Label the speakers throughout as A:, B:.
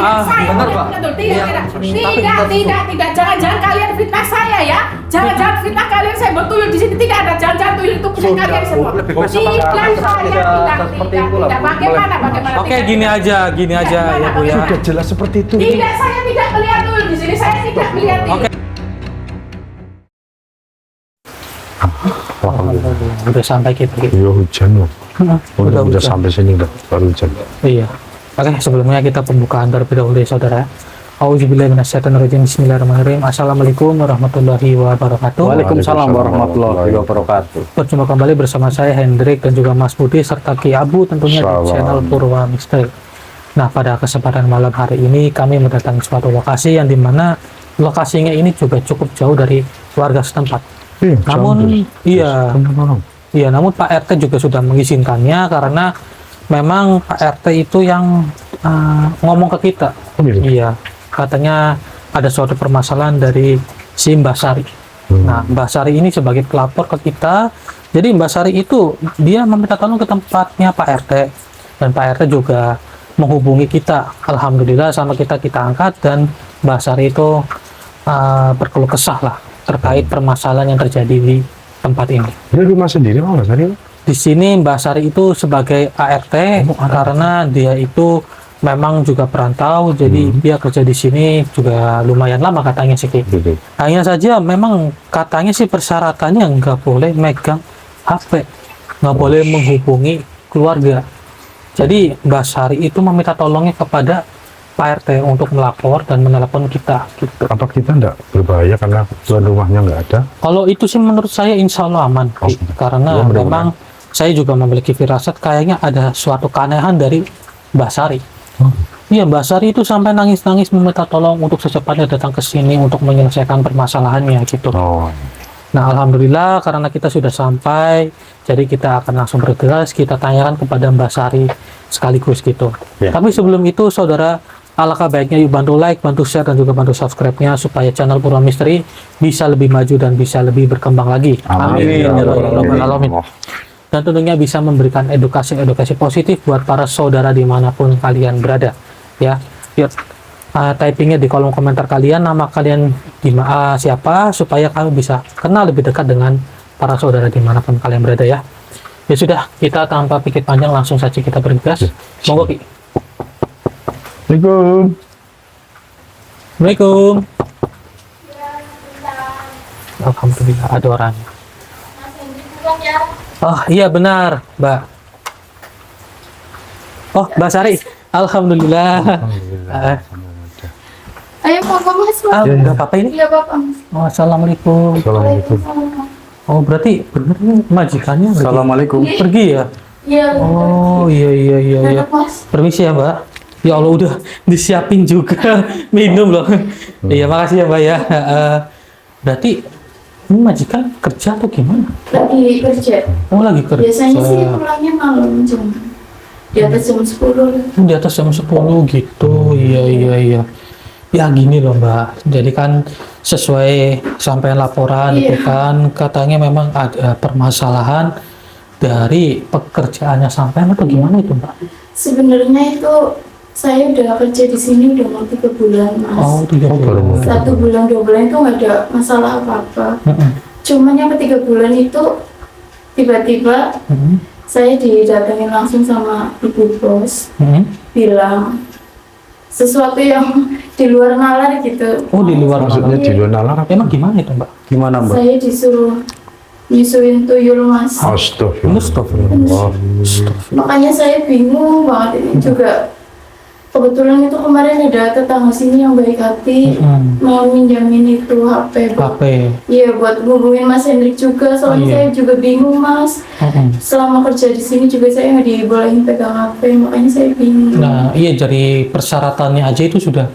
A: benar Pak.
B: Tidak. Jangan kalian fitnah saya ya. Jangan fitnah kalian, saya bertuyul di sini, tidak ada. Jangan tuyul itu punya kalian semua. Tidak. Bagaimana?
A: Oke, gini aja ya Bu ya.
C: Sudah jelas seperti itu.
B: Tidak, saya tidak melihat tuyul di sini. Saya tidak melihat tuyul.
A: Udah sampai kita gitu.
C: Iya hujan loh. Udah sampai sini udah baru hujan.
A: Iya. Oke, sebelumnya kita pembukaan terlebih dahulu ya saudara. Auzubillahi minasyaitonirrajim. Bismillahirrahmanirrahim. Assalamualaikum warahmatullahi wabarakatuh.
D: Waalaikumsalam warahmatullahi wabarakatuh.
A: Berjumpa kembali bersama saya Hendrik dan juga Mas Budi serta Ki Abu tentunya di channel Purwa Misteri. Nah, pada kesempatan malam hari ini kami mendatangi suatu lokasi yang dimana lokasinya ini juga cukup jauh dari warga setempat. Namun namun Pak RT juga sudah mengizinkannya karena memang Pak RT itu yang ngomong ke kita. Iya, katanya ada suatu permasalahan dari si Mbak Sari. Nah, Mbak Sari ini sebagai pelapor ke kita. Jadi Mbak Sari itu dia meminta tolong ke tempatnya Pak RT dan Pak RT juga menghubungi kita. Alhamdulillah sama kita angkat dan Mbak Sari itu berkeluh kesah lah terkait permasalahan yang terjadi di tempat ini.
C: Dia rumah sendiri Mbak Sari?
A: Di sini Mbak Sari itu sebagai ART karena dia itu memang juga perantau, jadi dia kerja di sini juga lumayan lama katanya sih. Hanya saja memang katanya sih persyaratannya nggak boleh megang HP, nggak boleh menghubungi keluarga. Jadi Mbak Sari itu meminta tolongnya kepada Pak RT untuk melapor dan menelepon kita gitu.
C: Apa kita enggak berbahaya karena tuan rumahnya nggak ada?
A: Kalau itu sih menurut saya insya Allah aman, karena memang saya juga memiliki firasat kayaknya ada suatu keanehan dari Mbak Sari. Iya, Mbak Sari itu sampai nangis-nangis meminta tolong untuk secepatnya datang ke sini untuk menyelesaikan permasalahannya gitu. Nah, alhamdulillah karena kita sudah sampai, jadi kita akan langsung bergegas kita tanyakan kepada Mbak Sari sekaligus gitu. Tapi sebelum itu saudara, alangkah baiknya yuk bantu like, bantu share, dan juga bantu subscribe-nya supaya channel Purwa Misteri bisa lebih maju dan bisa lebih berkembang lagi. Amin. Amin. Dan tentunya bisa memberikan edukasi positif buat para saudara dimanapun kalian berada. Ya, yuk typingnya di kolom komentar kalian nama kalian siapa supaya kami bisa kenal lebih dekat dengan para saudara dimanapun kalian berada ya. Ya sudah, kita tanpa pikir panjang langsung saja kita bergegas. Monggo Ki. Assalamualaikum. Alhamdulillah ada orangnya. Oh iya benar Mbak. Oh Mbak Sari, alhamdulillah.
B: Ayo Bapak Mas.
A: Enggak apa-apa ini?
B: Iya Bapak.
A: Oh, assalamualaikum. Oh berarti benar nih majikannya.
D: Assalamualaikum.
A: Pergi ya?
B: Iya.
A: Oh iya. Permisi ya Mbak. Ya Allah udah disiapin juga minum loh. Iya makasih ya Mbak ya. Berarti ini majikan kerja atau gimana?
B: Lagi kerja.
A: Oh lagi kerja.
B: Biasanya sih pulangnya malam jam di atas jam 10.
A: Di atas jam 10 gitu. Iya. Ya gini loh Mbak. Jadi kan sesuai sampai laporan itu kan katanya memang ada permasalahan dari pekerjaannya sampai atau gimana itu Mbak?
B: Sebenarnya itu saya udah kerja di sini udah mau 3 bulan Mas.
A: Oh 3 bulan.
B: 1 bulan 2 bulan itu nggak ada masalah apa-apa. Cuman yang ke-3 bulan itu tiba-tiba saya didatengin langsung sama ibu bos, bilang sesuatu yang di luar nalar gitu.
A: Oh di luar
C: maksudnya di luar nalar?
A: Emang gimana itu Mbak?
D: Gimana Mbak?
B: Saya disuruh nyusuin tuyul Mas.
C: Astagfirullah.
B: Makanya saya bingung banget ini juga. Kebetulan itu kemarin ada tetangga sini yang baik hati mau minjamin itu HP. Iya buat hubungin Mas Hendrik juga, soalnya saya juga bingung Mas. Selama kerja di sini juga saya nggak dibolehin pegang HP, makanya saya bingung.
A: Nah iya dari persyaratannya aja itu sudah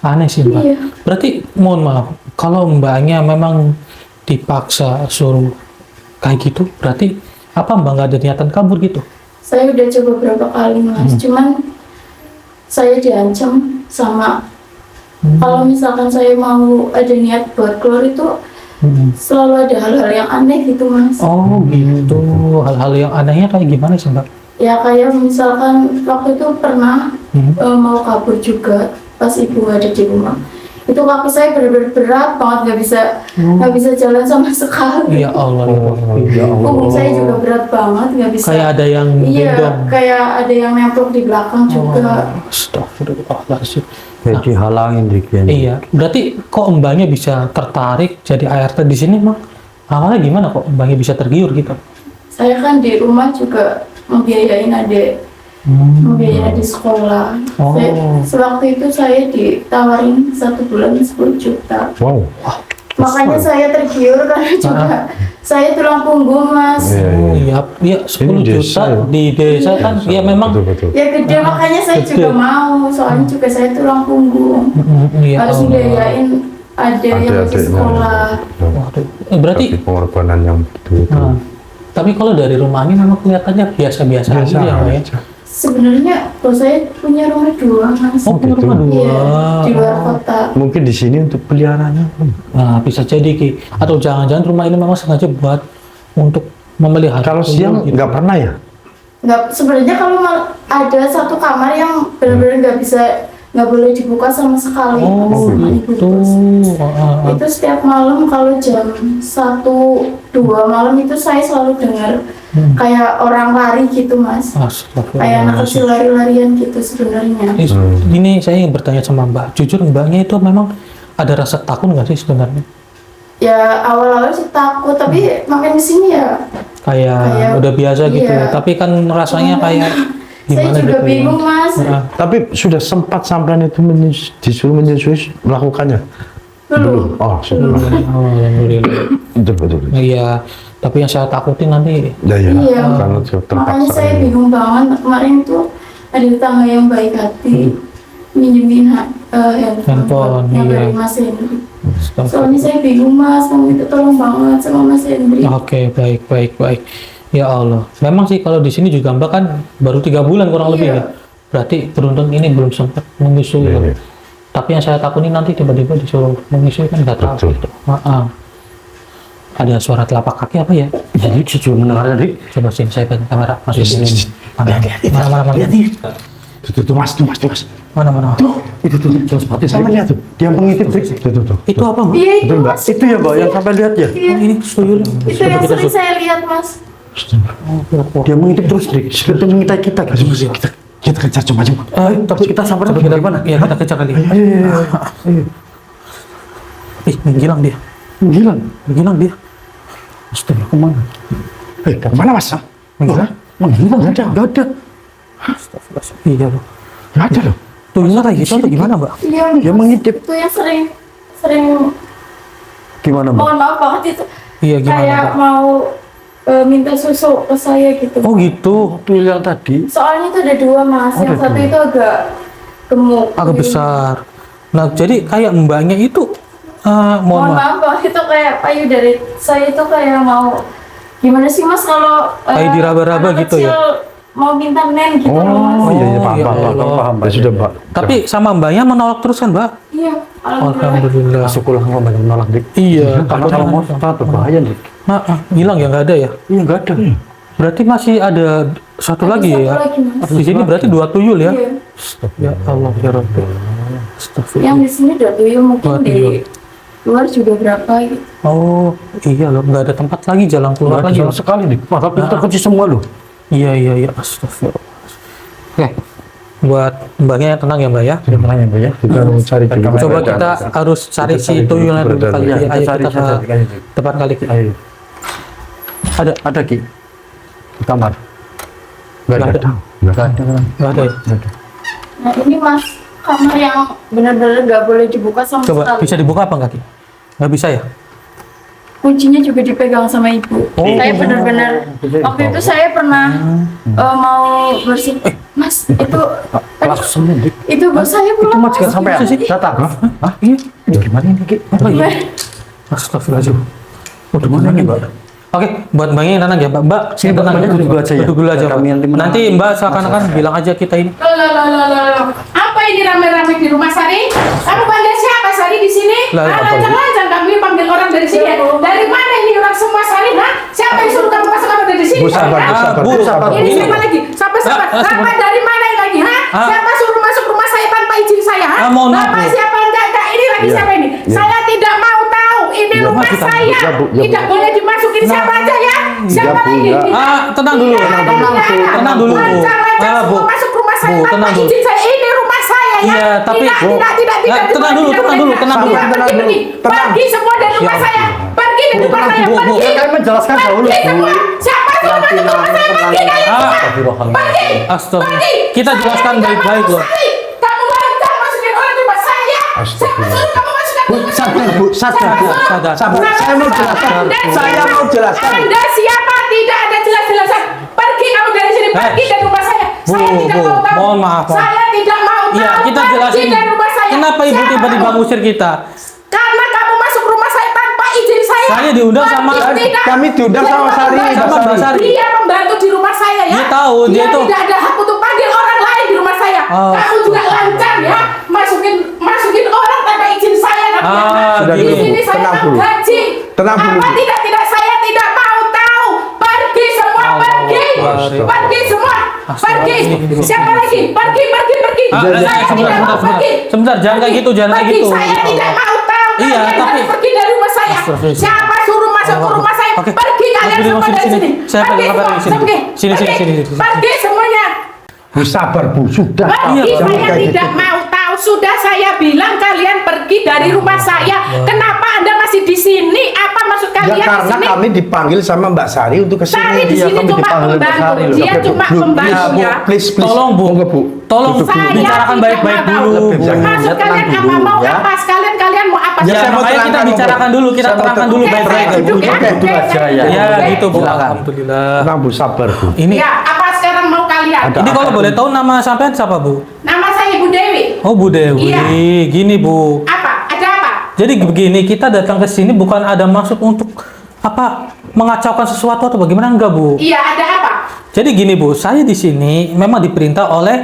A: aneh sih Mbak.
B: Iya.
A: Berarti mohon maaf kalau Mbaknya memang dipaksa suruh kayak gitu, berarti apa Mbak nggak ada niatan kabur gitu?
B: Saya udah coba berapa kali Mas, cuman saya diancam sama kalau misalkan saya mau ada niat buat keluar itu selalu ada hal-hal yang aneh gitu Mas.
A: Oh gitu, hal-hal yang anehnya kayak gimana sih Mbak?
B: Ya kayak misalkan waktu itu pernah mau kabur juga pas ibu nggak ada di rumah. Itu kaki saya benar-benar berat banget, nggak bisa jalan sama sekali.
A: Ya Allah. Ya Allah.
B: Punggung saya juga berat banget, nggak bisa.
A: Kayak ada yang
B: iya,
A: gendong.
B: kayak ada yang nempel di belakang juga.
A: Astagfirullahaladzim.
D: Jadi halangin dikit.
A: Iya, berarti kok mbaknya bisa tertarik jadi ART di sini, Mak? Awalnya gimana kok mbaknya bisa tergiur gitu?
B: Saya kan di rumah juga membiayain adik. Membiayai di sekolah.
A: Oh.
B: Sewaktu itu saya ditawarin 1 bulan 10 juta.
C: Wow.
B: Makanya saya tergiur karena juga saya tulang punggung, Mas.
A: Iya, 10
C: Ini
A: juta
C: desa ya?
A: di desa kan, ya memang.
C: Betul.
B: Ya gede, makanya saya
A: Gede.
B: juga mau. Soalnya juga saya tulang punggung.
A: Iya,
B: Harus
A: Allah.
B: biayain ada yang masih sekolah.
A: Waduh. Berarti,
C: Tapi pengorbanan yang betul.
A: nah, tapi kalau dari rumah ini memang kelihatannya biasa-biasa aja ya, Mbak ya?
B: Sebenarnya kalau saya punya rumah 2, Mas.
A: Oh, punya rumah 2.
B: Iya, di luar kota.
C: Mungkin di sini untuk peliharaannya.
A: Nah, bisa jadi Ki. Atau jangan-jangan rumah ini memang sengaja buat untuk memelihara.
C: Kalau
A: tuyul
C: siang
A: gitu.
C: nggak pernah ya?
B: Nggak, sebenarnya kalau ada 1 kamar yang benar-benar nggak boleh dibuka sama sekali.
A: Oh,
B: sama ibu
A: gitu.
B: bos.
A: Ah.
B: Itu setiap malam kalau jam 1-2 malam itu saya selalu dengar kayak orang lari gitu, Mas. Kayak anak kecil lari-larian gitu sebenarnya.
A: Ini saya ingin bertanya sama Mbak. Jujur Mbaknya itu memang ada rasa takut nggak sih sebenarnya?
B: Ya awal-awal sih takut, tapi makin kesini ya.
A: Kayak udah biasa gitu
B: iya.
A: ya. Tapi kan rasanya kayak
B: Saya
A: gimana
B: juga
A: gitu
B: bingung,
A: ya.
B: Mas.
A: Nah,
C: Tapi sudah sempat sampean itu disuruh menyusui melakukannya?
B: Belum.
C: Oh, sudah.
A: oh, alhamdulillah.
C: Betul.
A: Iya, tapi yang saya takutin nanti
C: Ya.
B: Iya.
C: Karena
B: Makanya
C: terpaksa.
B: saya bingung banget. Kemarin tuh ada tetangga yang baik hati minjemin handphone yang
A: iya.
B: dari Mas Hendri. Soalnya saya bingung, Mas, mau minta tolong banget sama Mas Hendri.
A: Oke, baik. Ya Allah. Memang sih kalau di sini juga Mbak kan baru 3 bulan kurang lebih
B: Iya.
A: ya. Berarti beruntung ini belum sempat menyusui.
C: Iya.
A: Tapi yang saya takutin nanti tiba-tiba disuruh menyusui kan nggak tahu.
C: Betul.
A: Gitu. Ada suara telapak kaki apa ya?
D: Jadi jujur mendengar tadi.
A: Coba sini saya pegang kamera masuk sini. Mana?
C: Tuh, Mas.
A: Mana?
D: Itu tuh sepatu
C: Sama lihat tuh, dia mengintip tuh.
A: Itu apa, Mbak?
B: Iya, itu,
C: Betul, Mbak.
B: Mas.
D: Itu ya, Mbak, yang sampai lihat ya.
B: Iya.
A: Ini tuyul.
B: Itu yang sering saya lihat, Mas.
D: Dia mengintip terus, Dik. Seperti mengintai kita.
C: Kita kejar coba.
D: Tapi kita sampai
A: Coba
D: dari mana?
A: Iya, kita kejar kali.
D: Ayo.
A: Ih, menghilang dia. Menghilang dia.
D: Astaga, kemana?
C: Kemana, Mas?
A: Menghilang?
D: Nggak ada.
A: Iya loh.
C: Nggak ada loh.
A: Tuyulnya kayak gitu atau gimana, Mbak?
B: Iya,
D: Dia mengintip.
B: itu yang sering
D: Gimana, Mbak?
B: mohon maaf banget itu.
A: Iya, gimana,
B: Kayak
A: Mbak?
B: mau minta susu ke saya gitu.
A: Oh gitu.
D: Tuyul yang tadi.
B: Soalnya itu ada 2, Mas. Yang
D: ada
B: satu itu agak gemuk.
A: Agak besar. Nah, jadi kayak mbaknya itu mohon
B: Mohon
A: maaf.
B: maaf banget, itu kayak payudara saya itu kayak mau gimana sih, Mas, kalau
A: Kayak diraba-raba
B: anak
A: gitu ya?
B: kecil mau minta nen gitu loh, Mas.
C: Oh iya,
A: ya
C: paham.
A: Allah.
C: Ya sudah, Mbak.
A: Tapi sama mbaknya menolak terus kan, Mbak?
B: Iya, alhamdulillah.
A: Alhamdulillah.
D: Syukurlah nggak banyak menolak, Dik.
A: Iya.
D: Kalau sama mau sepatu bahaya, Dik.
A: Hilang ya, nggak ada ya?
D: Iya, nggak ada.
A: Berarti masih ada satu
B: Ada
A: lagi
B: satu
A: ya?
B: lagi, Mas.
A: Di sini berarti 2 tuyul ya?
B: Iya.
A: Ya Allah, ya Rabbi. Astagfirullah.
B: Yang di sini udah tuyul, mungkin
A: Dua
B: di
A: tuyul.
B: luar juga berapa gitu.
A: Oh, iya loh, nggak ada tempat lagi jalan keluar
D: Nggak ada
A: lagi.
D: sama sekali, Dik. Mata kita kunci semua loh.
A: Iya. Astagfirullah. Oke, buat mbaknya yang tenang ya, Mbak ya.
D: Tenang ya, Mbak ya.
C: Kita mau cari dulu.
A: Coba kita harus cari si tuyulnya dulu
C: beredar.
A: kali.
D: Iya,
A: Ya, ayo
D: cari
A: kita
D: saja,
A: ke
D: Dik.
A: depan kali.
D: Ayo.
A: Ada
D: Ki. Di kamar.
A: Nggak ada.
D: Nggak ada.
A: Nggak ada ya?
B: Nah ini, Mas, kamar yang benar-benar nggak boleh dibuka sama
A: Coba
B: sekali.
A: bisa dibuka apa nggak, Ki? Nggak bisa ya?
B: Kuncinya juga dipegang sama ibu. Saya benar-benar waktu itu saya pernah mau bersih. Mas, itu
D: Langsung, Dik.
B: itu bos saya
D: Itu
B: pulang.
D: mah juga
B: Mas.
D: sampai
A: Masa sih?
D: datang.
A: Hah? Iya.
D: Ini gimana ini, Ki?
A: Apa ya? Astagfirullahaladzim.
D: Udah mana nih, Mbak?
A: Oke, buat mbaknya yang tenang ya, Mbak. Mbak, sini
D: Mbak,
A: tenang.
D: Mbaknya duduk dulu aja ya.
A: Duduk dulu aja,
D: Kami
A: Mbak.
D: nanti menang.
A: Nanti Mbak seakan-akan bilang aja kita ini.
E: Loh. Apa ini rame-rame di rumah Sari? Kamu panggil siapa Sari di sini?
A: Lah, apa
E: Lanjang-lanjang kamu panggil orang dari sini ya? Dari mana ini orang semua Sari? Hah? Siapa yang suruh kamu masuk kamu dari sini?
C: Bu, sabar, Bu,
E: Hah?
C: sabar,
A: Bu,
C: Bu, sabar.
E: Ini siapa lagi? Siapa?
A: Ah,
E: Siapa dari mana ini lagi? Hah?
A: Ah.
E: Siapa suruh masuk rumah saya tanpa izin saya? ha?
A: mohon maaf,
E: Bapak
A: Bu.
E: siapa enggak ini lagi
C: Iya.
E: siapa ini?
C: Iya.
E: Saya tidak mau tahu. Ini
C: Iya,
E: rumah
A: kita-
E: saya.
C: iya, Bu. Iya, Bu.
E: Tidak boleh dimasukin siapa aja ya. Siapa
C: Bu,
E: lagi?
C: iya.
A: Tenang dulu, tenang dulu, Bu.
E: Bu.
A: Bu.
E: Masuk rumah saya
A: Bu,
E: tanpa
A: tenang dulu.
E: izin saya. Ini rumah saya ya.
A: Iya, tapi-
E: tidak,
A: Bu.
E: tidak.
A: Tenang dulu, tenang dulu, tenang dulu.
E: Pergi. Pergi semua dari rumah
A: Siap.
E: saya. Pergi dari
A: Bu,
E: rumah
A: tenang,
E: saya.
A: Bu, Bu.
E: Pergi.
D: Kami menjelaskan dahulu,
E: Pergi
D: Bu.
E: semua. Siapa suruh masuk rumah saya? Pergi kalian semua. Pergi.
A: Astagfirullah.
E: Pergi.
A: Kita
E: Saya
A: jelaskan
E: tidak
A: baik-baik,
E: mau
A: loh.
E: sekali. Kamu lancar masukin orang rumah saya. Siapa
C: Astagfirullah.
E: suruh kamu masukkan
D: Bu, sabar, Bu, sabar.
A: Sadar.
D: Sabar, saya mau jelaskan. Saya mau jelaskan.
E: Anda siapa? Tidak ada jelas-jelasan. Pergi kamu dari sini. Pergi dari rumah saya.
A: Bu,
E: Saya tidak
A: Bu,
E: mau tahu.
A: mohon maaf, Pak.
E: Saya tidak mau tahu.
A: Iya, kita
E: Pergi
A: jelasin.
E: dari rumah saya.
A: Kenapa ibu
E: Siapa
A: tiba-tiba
E: kamu?
A: ngusir kita?
E: Karena kamu masuk rumah saya tanpa izin saya.
A: Saya diundang sama-
E: Pergi, tidak.
D: Kami diundang sama
E: Dia
D: Sari,
E: pembantu.
A: sama Mbak Sari.
E: Dia pembantu di rumah saya ya.
A: Dia tahu, dia tuh-
E: tidak ada hak untuk panggil orang lain di rumah saya.
A: Oh.
E: Kamu juga lancar ya. Masukin orang tanpa izin saya.
A: Sudah
E: Di
A: dulu,
E: sini
D: Bu.
E: saya
D: Tenang
E: mau
D: dulu.
E: gaji.
D: Tenang dulu,
E: Apa
D: Bu.
E: tidak saya tidak mau tahu. Pergi semua,
A: Allah
E: pergi.
A: Akbar.
E: Pergi semua. Pergi.
A: Astagfirullah.
E: Siapa lagi? Pergi. Saya tidak mau pergi.
A: Sebentar, jangan kayak gitu, jangan kayak
E: Pergi.
A: gitu.
E: Saya tidak mau tahu.
A: Iya,
E: Kalian
A: tapi-
E: harus pergi dari rumah saya.
A: Astagfirullah.
E: Siapa suruh masuk ke rumah saya?
A: Oke.
E: Pergi kalian
A: Mas Budi,
E: semua
A: Mas,
E: dari
A: sini.
E: sini.
A: Saya
E: Pergi
A: pegang
E: semua.
A: sini.
E: Pergi.
A: Sini,
E: Pergi.
A: sini.
E: Pergi semuanya.
D: Bu, sabar, Bu, sudah.
E: Pergi,
A: Iya,
D: Jangan
E: saya
D: kayak
E: tidak
D: gitu.
E: mau tahu. Sudah saya bilang kalian pergi dari rumah saya. Kenapa Anda masih di sini? Apa maksud
D: Ya
E: kalian di
D: karena
E: sini?
D: kami dipanggil sama Mbak Sari untuk ke
E: Sari
D: sini.
E: di sini
D: kami
E: cuma
D: dipanggil Mbak
E: pembantu.
D: Sari loh.
E: Dia
D: Oke,
E: cuma
D: Bu,
E: pembantu
D: Bu,
E: ya.
D: please.
A: Tolong, Bu.
D: Monggo, Bu.
A: Tolong
D: Duduk dulu.
E: Saya
A: bicarakan
E: tidak
A: baik-baik
E: mau tahu.
A: dulu.
D: Lebih jangan.
E: Maksud
D: Ya, tenang
E: kalian apa?
D: dulu,
E: Mau
D: ya.
E: apa? Sekalian kalian mau apa?
D: Ya,
A: Ya,
D: saya mau
A: makanya kita
D: terangkan,
A: bicarakan
D: Bu.
A: dulu, kita
D: Saya mau
A: terangkan dulu
E: Oke,
A: baik-baik.
E: saya duduk ya.
D: Oke,
E: Oke,
D: aja ya.
A: Ya,
E: oke.
A: gitu, Bu.
D: Silakan.
A: Alhamdulillah.
D: Tenang, Bu, sabar, Bu.
A: Ini
E: Ya, apa sekarang mau kalian?
D: Ada
A: ini kalau
D: apa,
A: boleh
D: Bu?
A: tahu nama sampean siapa, Bu?
E: Nama saya Ibu Dewi.
A: Oh, Bu Dewi.
E: Iya.
A: Gini, Bu.
E: Apa? Ada apa?
A: Jadi begini, kita datang ke sini bukan ada maksud untuk apa mengacaukan sesuatu atau bagaimana, enggak, Bu.
E: Iya, ada apa?
A: Jadi gini, Bu, saya di sini memang diperintah oleh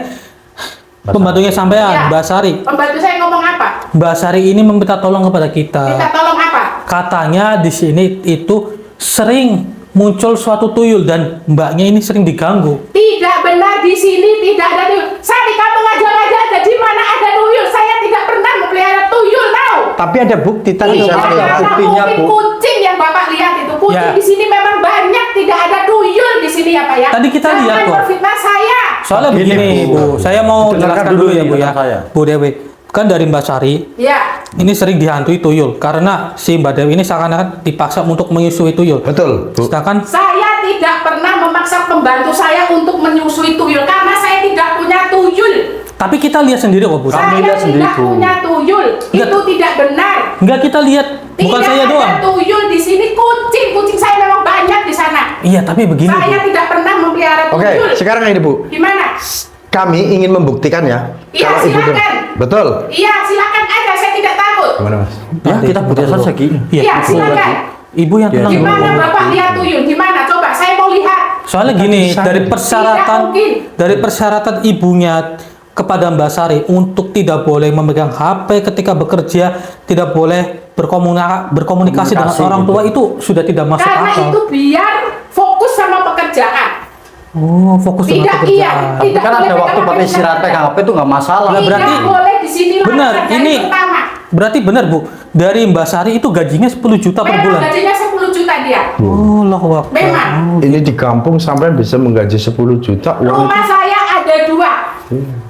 A: pembantunya sampean,
E: Iya.
A: Mbak Sari.
E: Pembantu saya ngomong apa?
A: Mbak Sari ini meminta tolong kepada
E: Minta
A: kita.
E: tolong apa?
A: Katanya di sini itu sering muncul suatu tuyul dan mbaknya ini sering diganggu.
E: Tidak benar, di sini tidak ada tuyul. Saya di kampung aja ada, di mana ada tuyul. Saya tidak pernah memelihara tuyul, tahu?
D: Tapi ada bukti tadi
E: Tidak
D: saya
E: ada
D: buktinya,
E: mungkin
D: Bu.
E: kucing yang Bapak lihat itu. Kucing
A: Ya.
E: di sini memang banyak, tidak ada tuyul di sini ya Pak ya.
A: Tadi kita
E: Jangan
A: lihat kok.
E: memfitnah saya.
A: Soalnya
D: Begini,
A: begini,
D: Bu.
A: Bu, saya mau
D: Dengarkan
A: jelaskan
D: dulu
A: dulu ya, Bu ya.
D: penjelasan saya.
A: Bu Dewi, kan dari Mbak Sari
E: Ya,
A: ini sering dihantui tuyul karena si Mbak Dewi ini seakan-akan dipaksa untuk menyusui tuyul.
D: Betul, Bu.
A: Sedangkan
E: saya tidak pernah memaksa pembantu saya untuk menyusui tuyul karena saya tidak punya tuyul.
A: tapi kita lihat sendiri kok, Bu.
E: Saya
D: lihat sendiri,
E: tidak
D: Bu.
E: punya tuyul.
A: Enggak.
E: Itu tidak benar.
A: Enggak, kita lihat, bukan
E: Tidak
A: saya
E: ada
A: doang.
E: tuyul di sini, kucing saya memang banyak di sana.
A: Iya, tapi begini,
E: Saya
A: Bu.
E: tidak pernah memelihara
D: Oke,
E: tuyul.
D: sekarang ini, Bu.
E: Gimana?
D: Kami ingin membuktikan ya.
E: Iya,
D: kalau Ibu
E: silakan.
D: Betul.
E: Iya, silakan aja, saya tidak takut.
D: Gimana, Mas?
A: Ya, kita buktikan saja, Ki.
E: Iya, silakan.
A: Ibu yang tenang dulu.
E: Gimana Bapak lihat tuyul? Gimana? Coba, saya mau lihat.
A: Soalnya gini,
D: Tidak
A: dari persyaratan
E: mungkin.
A: dari persyaratan ibunya kepada Mbak Sari untuk tidak boleh memegang HP ketika bekerja, tidak boleh berkomunikasi dengan orang tua itu sudah tidak masuk
E: Karena
A: akal.
E: itu biar fokus sama pekerjaan.
A: Oh, fokus dengan
E: Tidak, iya.
A: pekerjaan.
E: Tidak
D: Kan ada
E: boleh
D: waktu
E: pegang
D: pakai
E: HP.
D: istirahat pegang HP itu nggak masalah.
A: Lah, berarti-
E: Tidak boleh di sini
A: Benar,
E: langsung dari
A: ini
E: pertama.
A: berarti benar, Bu. Dari Mbak Sari itu gajinya 10 juta per
E: Memang
A: bulan.
E: gajinya 10 juta dia.
A: Oh, Allahu Akbar.
E: Memang.
D: Ini di kampung sampai bisa menggaji 10 juta uang
E: Rumah
D: itu.
E: saya ada 2.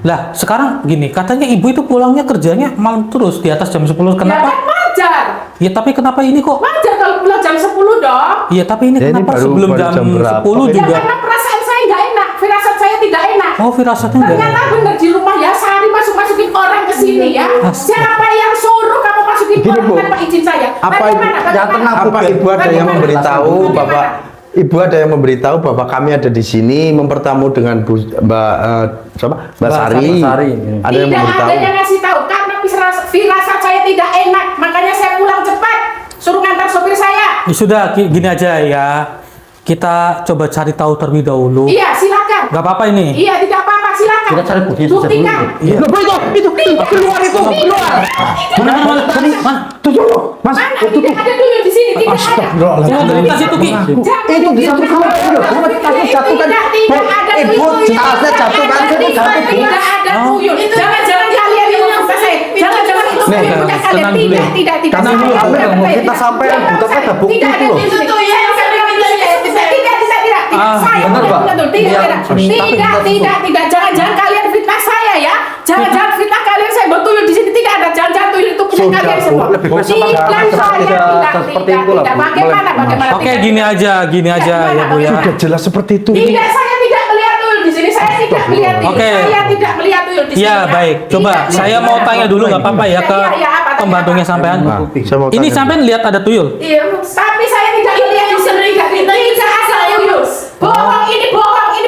A: Lah, sekarang gini, katanya ibu itu pulangnya kerjanya malam terus di atas jam 10.
E: Ya kan
A: Kenapa?
E: wajar.
A: Ya, tapi kenapa ini kok?
E: Wajar kalau pulang jam 10 dong.
A: Iya, tapi ini
D: Ya, ini
A: kenapa
D: baru-
A: sebelum
D: baru
A: jam
D: jam berapa?
A: 10
E: Ya
A: juga?
E: karena perasaan saya nggak enak, firasat saya tidak enak.
A: Oh, firasatnya enggak.
E: Ternyata benar di rumah ya, Sari masukin orang ke sini ya. Siapa yang suruh kamu masukin
D: Gini,
E: orang
D: Bu.
E: tanpa izin saya?
D: Apa ibu,
E: Bagaimana?
D: yang tenang,
E: Bagaimana?
D: apa ibu ada yang
E: Bagaimana?
D: memberitahu
E: Bagaimana?
D: bahwa ibu ada yang memberitahu bahwa kami ada di sini mempertamu dengan Mbak Sari. Ada yang
E: Tidak
D: memberitahu.
E: ada yang ngasih tahu karena firasat saya tidak enak, makanya saya pulang cepat. Suruh ngantar sopir saya.
A: Ya sudah, gini aja ya. Kita coba cari tahu terlebih dahulu.
E: Iya, silakan.
A: Gak apa-apa ini.
E: Iya, tidak apa-apa, silakan.
D: Kita cari buktinya saja dulu,
E: Buktikan.
D: Bu. Iya. Loh, itu keluar itu, keluar.
A: Mana?
D: Tuh, Mas.
E: Mana?
D: Itu tuh.
E: Tidak ada tuyul di sini, tidak ada.
D: Astagfirullahaladzim.
A: Coba dari tas itu, Ki.
D: Itu di satu kamar itu loh. Kamu tasnya jatuh kan?
E: Tidak ada
D: Ibu,
E: tuyul.
D: tasnya jatuh kan? Itu jatuh, Bu.
E: Tidak ada tuyul. Jangan-jangan kalian yang memfitnah saya. kalian.
A: tenang dulu.
E: Tidak.
C: Karena
E: Saya
C: dulu,
E: tidak
C: kami
E: percaya.
C: kita sampai
E: Tidak,
C: buta
E: saya-
C: ada bukti
E: tidak
C: itu
E: ada
C: loh.
E: di situ, ya. Tidak. Saya
C: benar, Pak.
E: tidak. Jangan kalian fitnah saya ya. Jangan fitnah kalian, saya buat tuyul di sini tidak ada. Jangan tuyul itu punya
C: Sudah,
E: kalian
C: Bu.
E: semua.
C: Lebih baik
E: Tidak,
C: seperti itu lah, Bu.
E: Bagaimana?
A: Oke,
E: tidak?
A: gini aja ya Bu ya.
D: Sudah jelas seperti itu.
E: Tidak, saya tidak melihat tuyul di sini. Saya tidak melihat tuyul.
A: Oke.
E: Saya tidak melihat tuyul di sini.
A: Ya baik, coba
E: Tidak,
A: saya
E: tidak.
A: mau tanya dulu nggak apa-apa ya ke
E: Iya, apa, tanya
A: pembantunya
E: apa?
A: sampean.
D: Nah, saya mau
A: Ini
D: tanya.
A: sampean lihat ada tuyul?
E: Iya, tapi saya tidak melihat di sini. Tidak ada tuyul. Bohong, ini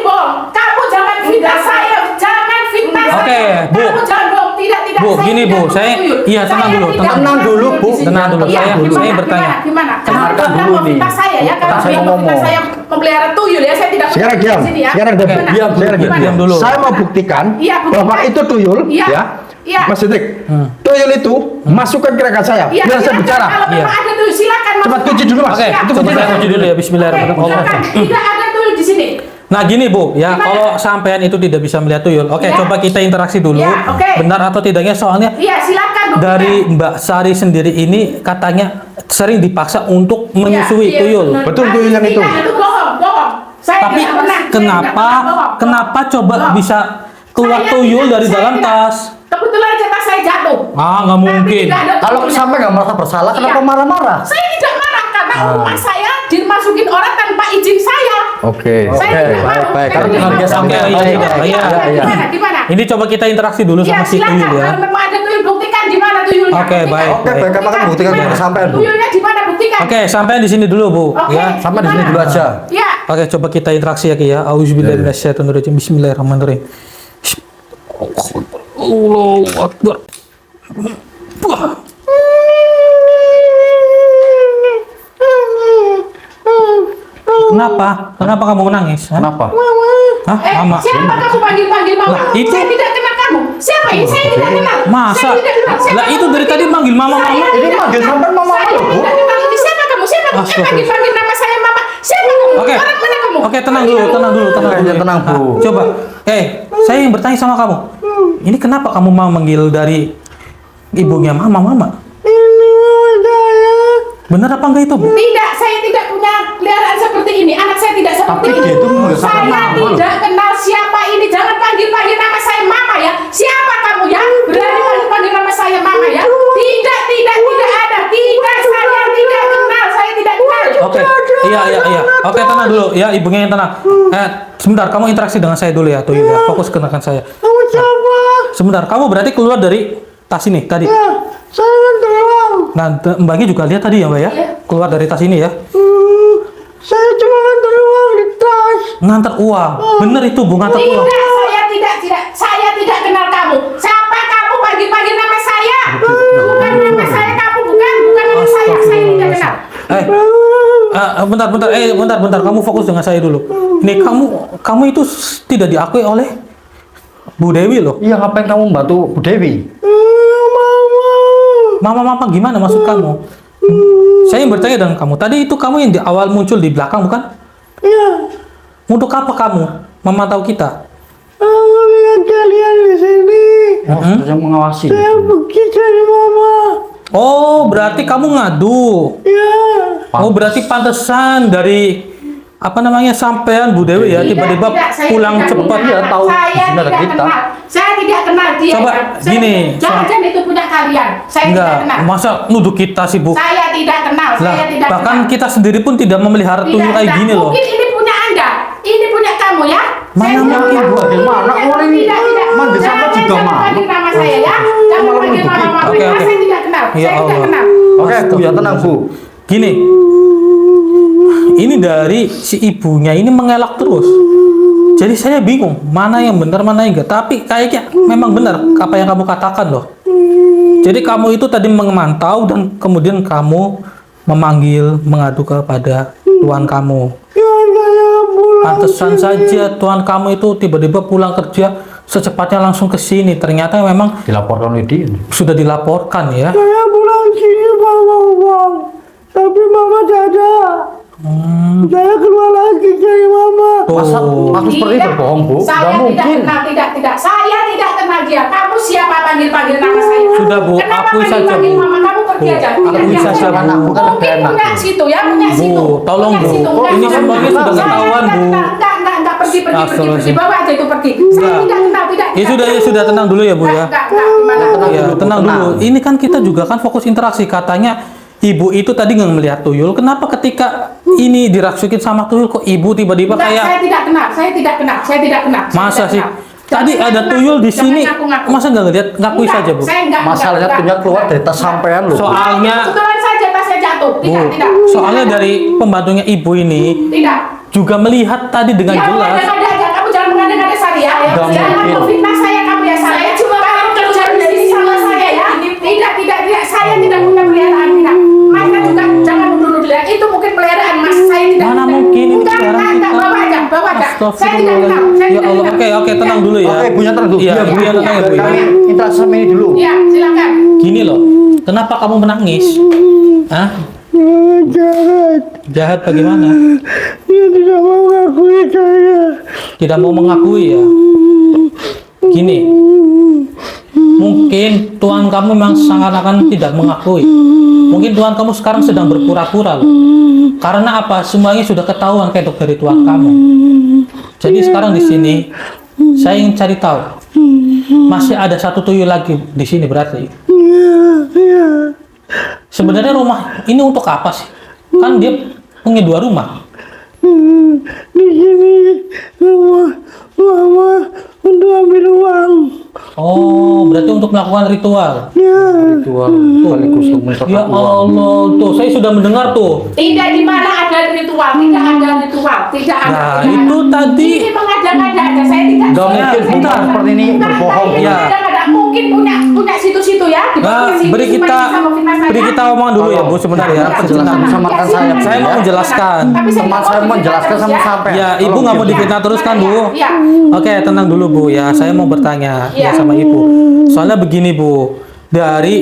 E: bohong. Kamu jangan fitnah saya. Jangan fitnah saya.
A: Oke, Bu.
E: Kamu jangan bohong. Tidak.
A: Bu,
E: Saya
A: gini,
E: tidak
A: Bu,
E: butuh
A: saya-
E: tuyul.
A: iya, tenang
E: Saya
A: dulu,
E: tidak
A: tenang
E: butuh
C: dulu,
E: tuyul
C: Bu.
E: di sini.
A: Tenang dulu,
E: Iya,
A: saya bertanya.
E: Gimana? Kamu
C: Dengarkan
E: tidak
C: dulu
E: mau
C: nih.
E: fitnah saya ya. Kalau
C: Saya
E: dia
C: mau
E: mau fitnah
C: ngomong.
E: saya memelihara tuyul ya. Saya tidak mau
D: Sekarang
E: di
D: diam.
E: sini ya.
D: Sekarang diam.
E: Gimana?
D: Diam, sekarang
E: Gimana?
A: diam dulu.
D: Saya mau buktikan
E: Iya, buktikan.
D: bahwa itu tuyul,
E: Iya.
D: ya.
E: Iya.
D: Mas Sidrik, tuyul itu masukkan ke rekan saya.
E: Iya,
D: Biar saya
E: silakan.
D: bicara.
E: Kalau
A: Iya.
E: memang ada tuyul silakan.
D: Cepat
E: masukkan.
D: cuci dulu, Mas.
A: Oke,
E: Iya,
D: Itu
A: coba
D: cuci
A: saya
D: dulu.
A: uji dulu ya.
E: Oke,
A: Bismillahirrahmanirrahim.
E: silakan. Tidak ada tuyul di sini.
A: Nah gini Bu, ya
E: Gimana?
A: kalau sampean itu tidak bisa melihat tuyul, oke
E: Ya.
A: coba kita interaksi dulu,
E: Ya, oke.
A: benar atau tidaknya soalnya
E: Iya, silakan. Bu.
A: dari Mbak Sari sendiri ini katanya sering dipaksa untuk menyusui
E: Iya,
A: tuyul.
E: benar.
D: Betul, tuyul yang itu.
E: Tidak, itu bohong. Saya
A: Tapi
E: tidak pernah. Saya
A: kenapa
E: tidak pernah bohong.
A: kenapa coba
E: Bohong.
A: bisa keluar
E: Saya
A: tuyul
E: tidak-
A: dari
E: saya
A: dalam
E: tidak-
A: tas?
E: Kebetulan aja tas saya jatuh.
A: Ah nggak
E: Tapi
A: mungkin.
E: tidak ada
C: Kalau
E: tuyulnya.
C: sampai nggak merasa bersalah, kenapa
E: Iya.
C: marah-marah?
E: Saya tidak marah karena rumah saya dimasukin orang tanpa izin saya.
D: Oke.
E: Saya tidak
C: baik,
E: marah.
C: baik.
E: Saya
C: Karena
E: tidak
C: harga
E: marah.
C: sampai
A: Iya,
C: baik.
A: iya,
C: Iya,
A: iya.
E: Gimana?
A: Ini coba kita interaksi dulu
E: Ya,
A: sama si
E: silakan.
A: tuyul ya.
E: Kalau memang ada tuyul, buktikan di mana tuyulnya.
A: Oke,
E: Buktikan.
A: baik.
C: Oke, baik. Apa kan buktikan
E: Gimana?
C: kepada sampean, Bu?
E: Tuyulnya di mana? Buktikan.
A: Oke, sampean di sini dulu Bu,
E: Oke,
A: ya.
C: Sampai di sini
E: gimana?
C: dulu aja.
E: Ya.
A: Oke, coba kita interaksi ya Ki ya. Auzubillahiminasyaitonirrajim. Bismillahirrahmanirrahim. Allahu Akbar. Wah. Kenapa? Kenapa kamu menangis? Hah?
C: Kenapa?
A: Hah? Mama.
E: Siapa kamu panggil mama?
A: Lah, itu-
E: Saya tidak kenal kamu. Siapa ini? Saya tidak kenal.
A: Masa?
E: Saya tidak kenal. Siapa
A: Lah itu
E: kamu?
A: dari tadi manggil mama
E: Saya
A: mama.
E: tidak
C: Ini manggil sampai mama
E: Saya
C: loh, Bu.
E: tidak kenal ini. Siapa kamu? Siapa kamu? Siapa
A: Astagfirullah.
E: panggil nama saya mama? Siapa kamu?
A: Oke.
E: Orang mana kamu?
A: Oke, tenang dulu.
C: Oke, tenang, Bu.
A: Ah, coba. Saya yang bertanya sama kamu. Ini kenapa kamu mau manggil dari ibunya mama? Benar apa enggak itu, Bu?
E: Tidak, saya tidak punya peliharaan seperti ini. Anak saya tidak seperti
C: Tapi dia itu manggil sama
E: Saya
C: mama loh.
E: tidak kenal siapa ini. Jangan panggil nama saya mama ya. Siapa kamu ya? Berani panggil nama saya mama ya? Tidak ada. Tidak, saya tidak kenal. Saya tidak kenal.
A: Oke. Iya. Oke, tenang dulu. Ya, ibunya yang tenang. Sebentar, kamu interaksi dengan saya dulu ya, Tuyul ya. Fokus kenakan saya.
F: Kamu siapa?
A: Sebentar, kamu berarti keluar dari tas ini tadi.
F: Ya, saya kan doang.
A: Nah, Mbaknya juga lihat tadi ya, Mbak ya?
E: Iya.
A: Keluar dari tas ini ya.
F: Saya cuma ngantar uang di tas.
A: Ngantar uang. Bener itu, Bu, ngantar uang.
E: Tidak, saya tidak. Saya tidak kenal kamu. Siapa kamu panggil nama saya? Bukan nama saya kamu, bukan nama saya. Saya tidak kenal.
A: Bentar. Kamu fokus dengan saya dulu. Nih, kamu itu tidak diakui oleh Bu Dewi loh.
C: Iya, ngapain kamu membantu Bu Dewi?
A: Mama gimana maksud kamu? Saya yang bertanya dengan kamu. Tadi itu kamu yang di awal muncul di belakang bukan?
F: Ya,
A: Untuk apa kamu memantau kita?
F: aku lihat kalian di sini.
C: Terus yang mengawasi.
F: Saya pergi dari mama.
A: Oh, berarti kamu ngadu.
F: Ya,
A: Oh, berarti pantesan dari apa namanya sampean Bu Dewi ya tiba-tiba
E: saya
A: pulang
E: tidak
A: cepat
E: kenal.
A: ya tahu
E: Saya
C: di sini ada
E: tidak
C: kita.
E: kenal. Saya tidak kenal dia.
A: Coba,
E: Saya-
A: gini,
E: Jangan itu punya kalian. Saya
A: enggak
E: tidak kenal.
A: masa nuduh kita sih Bu.
E: Saya tidak kenal.
A: Lah,
E: Saya tidak
A: bahkan
E: kenal.
A: kita sendiri pun tidak memelihara tuyul
E: Tidak,
A: kayak
E: tidak.
A: gini loh.
E: Mungkin ini punya Anda. Ini punya kamu ya.
A: Mana
E: Saya tidak
A: mungkin,
E: kenal.
A: Bu?
C: Bagaimana orang ini
E: Tidak.
C: manggil sampai
E: Jangan-
C: juga
E: jangan
C: malu.
E: panggil nama saya ya. Jangan
C: Malah
E: panggil
C: nuduh
E: nama
C: kita.
E: mama.
A: Oke, oke.
E: Saya tidak kenal.
A: Ya
E: Saya tidak
A: Allah.
E: kenal.
C: Oke, Bu, ya tenang, Bu.
A: Gini, ini dari si ibunya ini mengelak terus. Jadi saya bingung mana yang benar mana yang enggak. Tapi kayaknya memang benar apa yang kamu katakan loh. Jadi kamu itu tadi memantau dan kemudian kamu memanggil mengadu kepada tuan kamu. Pantesan saja tuan kamu itu tiba-tiba pulang kerja secepatnya langsung ke sini. Ternyata memang
C: Dilaporkan oleh dia.
A: sudah dilaporkan ya.
F: saya pulang sini bawa uang. Tapi mama tidak ada. Saya keluar lagi cari mama.
C: Masa aku seperti itu bohong, Bu?
E: Saya
C: Nggak
E: tidak
C: mungkin.
E: kenal, tidak. Saya tidak kenal dia. Kamu siapa panggil nama saya?
A: Sudah Bu,
E: Kenapa
A: akui saja
E: panggil
A: Bu.
E: mama? Kamu pergi
A: Bu,
E: aja.
A: akui saja Bu.
F: Anakku kan
E: Mungkin
F: enak.
E: punya situ ya, punya situ.
A: Bu, tolong
E: Punya
A: Bu.
E: situ,
A: Ini
E: enggak,
A: semuanya
E: enggak,
A: sudah
E: enggak,
A: ketahuan Bu.
E: Enggak, pergi.
A: Astagfirullahaladzim.
E: Bawa aja itu pergi. Saya tidak kenal, tidak.
A: Ya sudah tenang dulu ya Bu ya.
E: Enggak, gimana?
A: Ya, tenang dulu. Ini kan kita juga kan fokus interaksi. Katanya ibu itu tadi nggak melihat tuyul. Kenapa ketika ini dirasukin sama tuyul kok ibu tiba-tiba
E: Enggak,
A: kayak
E: saya tidak kenal. Saya tidak kenal.
A: masa sih? Tadi
E: Jangan
A: ada
E: ngaku-ngaku.
A: tuyul di
E: Jangan
A: sini.
E: ngaku-ngaku.
A: Masa nggak ngeliat? Ngakui
E: Enggak,
A: saja Bu.
E: saya enggak,
F: Masalahnya
E: enggak.
F: punya keluar dari tas sampean loh.
A: Soalnya
E: Kebetulan saja tasnya jatuh.
A: Bu,
E: Tidak.
A: soalnya dari pembantunya ibu ini
E: Tidak.
A: juga melihat tadi dengan
E: Ya,
A: jelas.
E: mengada-ngada aja. Kamu jangan mengada-ngada saya ya.
F: Nggak
E: Jangan
F: mungkin.
E: memfitnah saya kamu ya. Saya cuma kamu kerja di sini sama saya ya. Tidak. Saya tidak punya peliharaan. Tidak. Mas juga jangan menuduh dia. Itu mungkin peliharaan Mas. Saya tidak.
A: Mana
E: tidak.
A: mungkin ini
E: Enggak.
A: peliharaan
E: Bawa
A: kita.
E: aja. Saya tidak kenal.
A: Astagfirullahaladzim.
E: Saya
A: Ya
E: tidak
A: Allah,
E: kenal.
A: oke, tenang dulu ya.
F: Oke, Bu, yang tenang dulu.
A: Iya, Bu, yang tenang ya Bu. ya.
F: Kami interaksi sama ini dulu.
E: Ya, silakan.
A: Gini loh, kenapa kamu menangis? Hah?
F: Jahat.
A: Jahat bagaimana?
F: Dia tidak mau ngakui saya.
A: Tidak mau mengakui ya? Gini, mungkin Tuhan kamu memang seakan-akan tidak mengakui. Mungkin Tuhan kamu sekarang sedang berpura-pura loh. Karena apa? Semuanya sudah ketahuan kayak dari Tuhan kamu. Jadi sekarang di sini, saya ingin cari tahu. Masih ada satu tuyul lagi di sini berarti.
F: Iya.
A: Sebenarnya rumah ini untuk apa sih? Kan dia punya 2 rumah.
F: Di sini rumah mama untuk ambil uang.
A: Oh, berarti untuk melakukan ritual.
F: Ya.
C: Ritual sekaligus untuk
A: Ya Allah, tuh saya sudah mendengar tuh.
E: Tidak di mana ada ritual, tidak ada ritual, tidak ada.
A: Nah,
E: tidak
A: itu
E: ada.
A: tadi.
E: Ini mengada-ngada aja, saya tidak.
F: Nggak
A: Ya,
F: mungkin
A: bentar.
F: bukan seperti ini berbohong.
E: Ini
A: Ya.
E: mengada-ngada. Mungkin punya situ-situ ya. di
A: Nah,
E: bawah situ,
A: beri
E: supaya
A: kita
E: bisa memfitnah saya.
A: beri kita omongan dulu ya Bu sebentar ya.
F: Penjelasan sama rekan saya.
A: Saya mau menjelaskan.
E: Tapi saya
F: Teman
E: nggak
F: saya
E: mau
F: menjelaskan
E: difitnah
F: sama
E: terus ya.
F: sampean.
A: Ya, Ibu nggak mau difitnah terus kan Bu?
E: Iya.
A: Oke, tenang dulu Bu ya. Saya mau bertanya ya
E: Iya.
A: sama Ibu. Soalnya begini Bu, dari